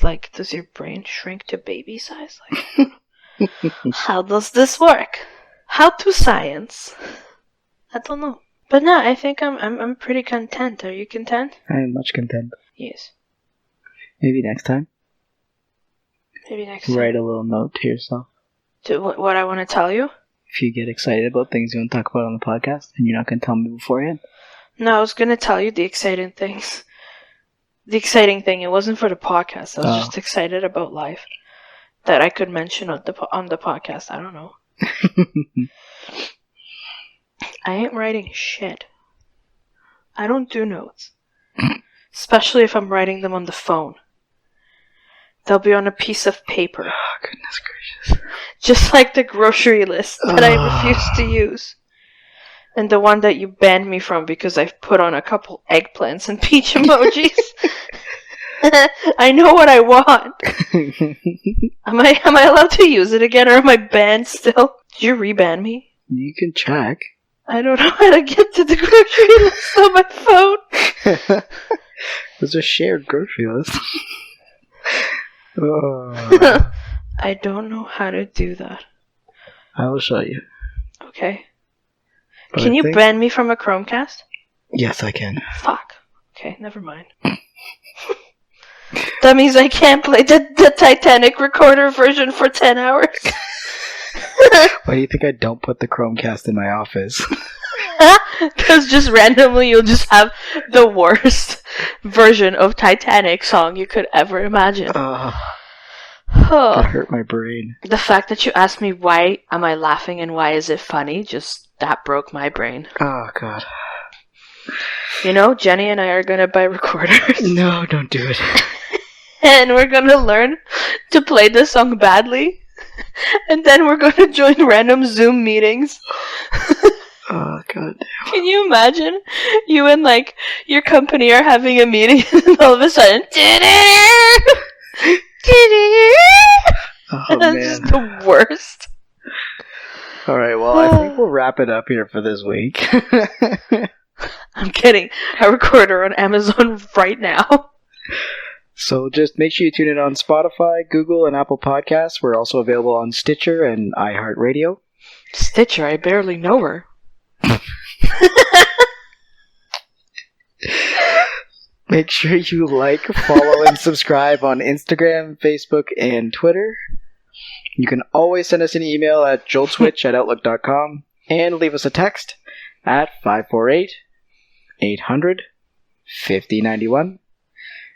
Speaker 2: your brain shrink to baby size? Like, how does this work? How to science? I don't know. But no, I think I'm pretty content. Are you content?
Speaker 1: I am much content.
Speaker 2: Yes.
Speaker 1: Maybe next time.
Speaker 2: Maybe next time.
Speaker 1: Write a little note to yourself.
Speaker 2: What I want to tell you?
Speaker 1: If you get excited about things you want to talk about on the podcast and you're not going to tell me beforehand.
Speaker 2: No, I was going to tell you the exciting things. The exciting thing, it wasn't for the podcast. I was just excited about life that I could mention on the podcast. I don't know. I ain't writing shit. I don't do notes. Especially if I'm writing them on the phone. They'll be on a piece of paper.
Speaker 1: Oh, goodness gracious.
Speaker 2: Just like the grocery list that I refuse to use. And the one that you banned me from because I've put on a couple eggplants and peach emojis. I know what I want. Am I allowed to use it again, or am I banned still? Did you reban me?
Speaker 1: You can check.
Speaker 2: I don't know how to get to the grocery list on my phone.
Speaker 1: There's a shared grocery list.
Speaker 2: I don't know how to do that.
Speaker 1: I will show you.
Speaker 2: Okay. But can you ban me from a Chromecast?
Speaker 1: Yes, I can.
Speaker 2: Fuck. Okay, never mind. That means I can't play the Titanic recorder version for 10 hours.
Speaker 1: Why do you think I don't put the Chromecast in my office?
Speaker 2: Because just randomly you'll just have the worst version of Titanic song you could ever imagine.
Speaker 1: That hurt my brain.
Speaker 2: The fact that you asked me why am I laughing and why is it funny, that broke my brain.
Speaker 1: Oh, God.
Speaker 2: You know, Jenny and I are going to buy recorders.
Speaker 1: No, don't do it.
Speaker 2: And we're going to learn to play the song badly. And then we're going to join random Zoom meetings.
Speaker 1: Oh, God.
Speaker 2: Can you imagine? You and, your company are having a meeting and all of a sudden...
Speaker 1: Oh,
Speaker 2: that's
Speaker 1: man.
Speaker 2: just the worst.
Speaker 1: Alright, well, I think we'll wrap it up here for this week.
Speaker 2: I'm getting a recorder on Amazon right now.
Speaker 1: So just make sure you tune in on Spotify, Google, and Apple Podcasts. We're also available on Stitcher and iHeartRadio.
Speaker 2: Stitcher? I barely know her.
Speaker 1: Make sure you like, follow, and subscribe on Instagram, Facebook, and Twitter. You can always send us an email at joltswitch@outlook.com and leave us a text at 548-800-5091.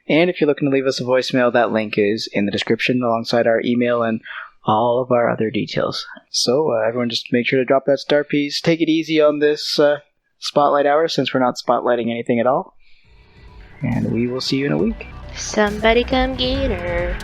Speaker 1: And if you're looking to leave us a voicemail, that link is in the description alongside our email and all of our other details. So everyone just make sure to drop that star piece. Take it easy on this spotlight hour since we're not spotlighting anything at all. And we will see you in a week.
Speaker 2: Somebody come get her.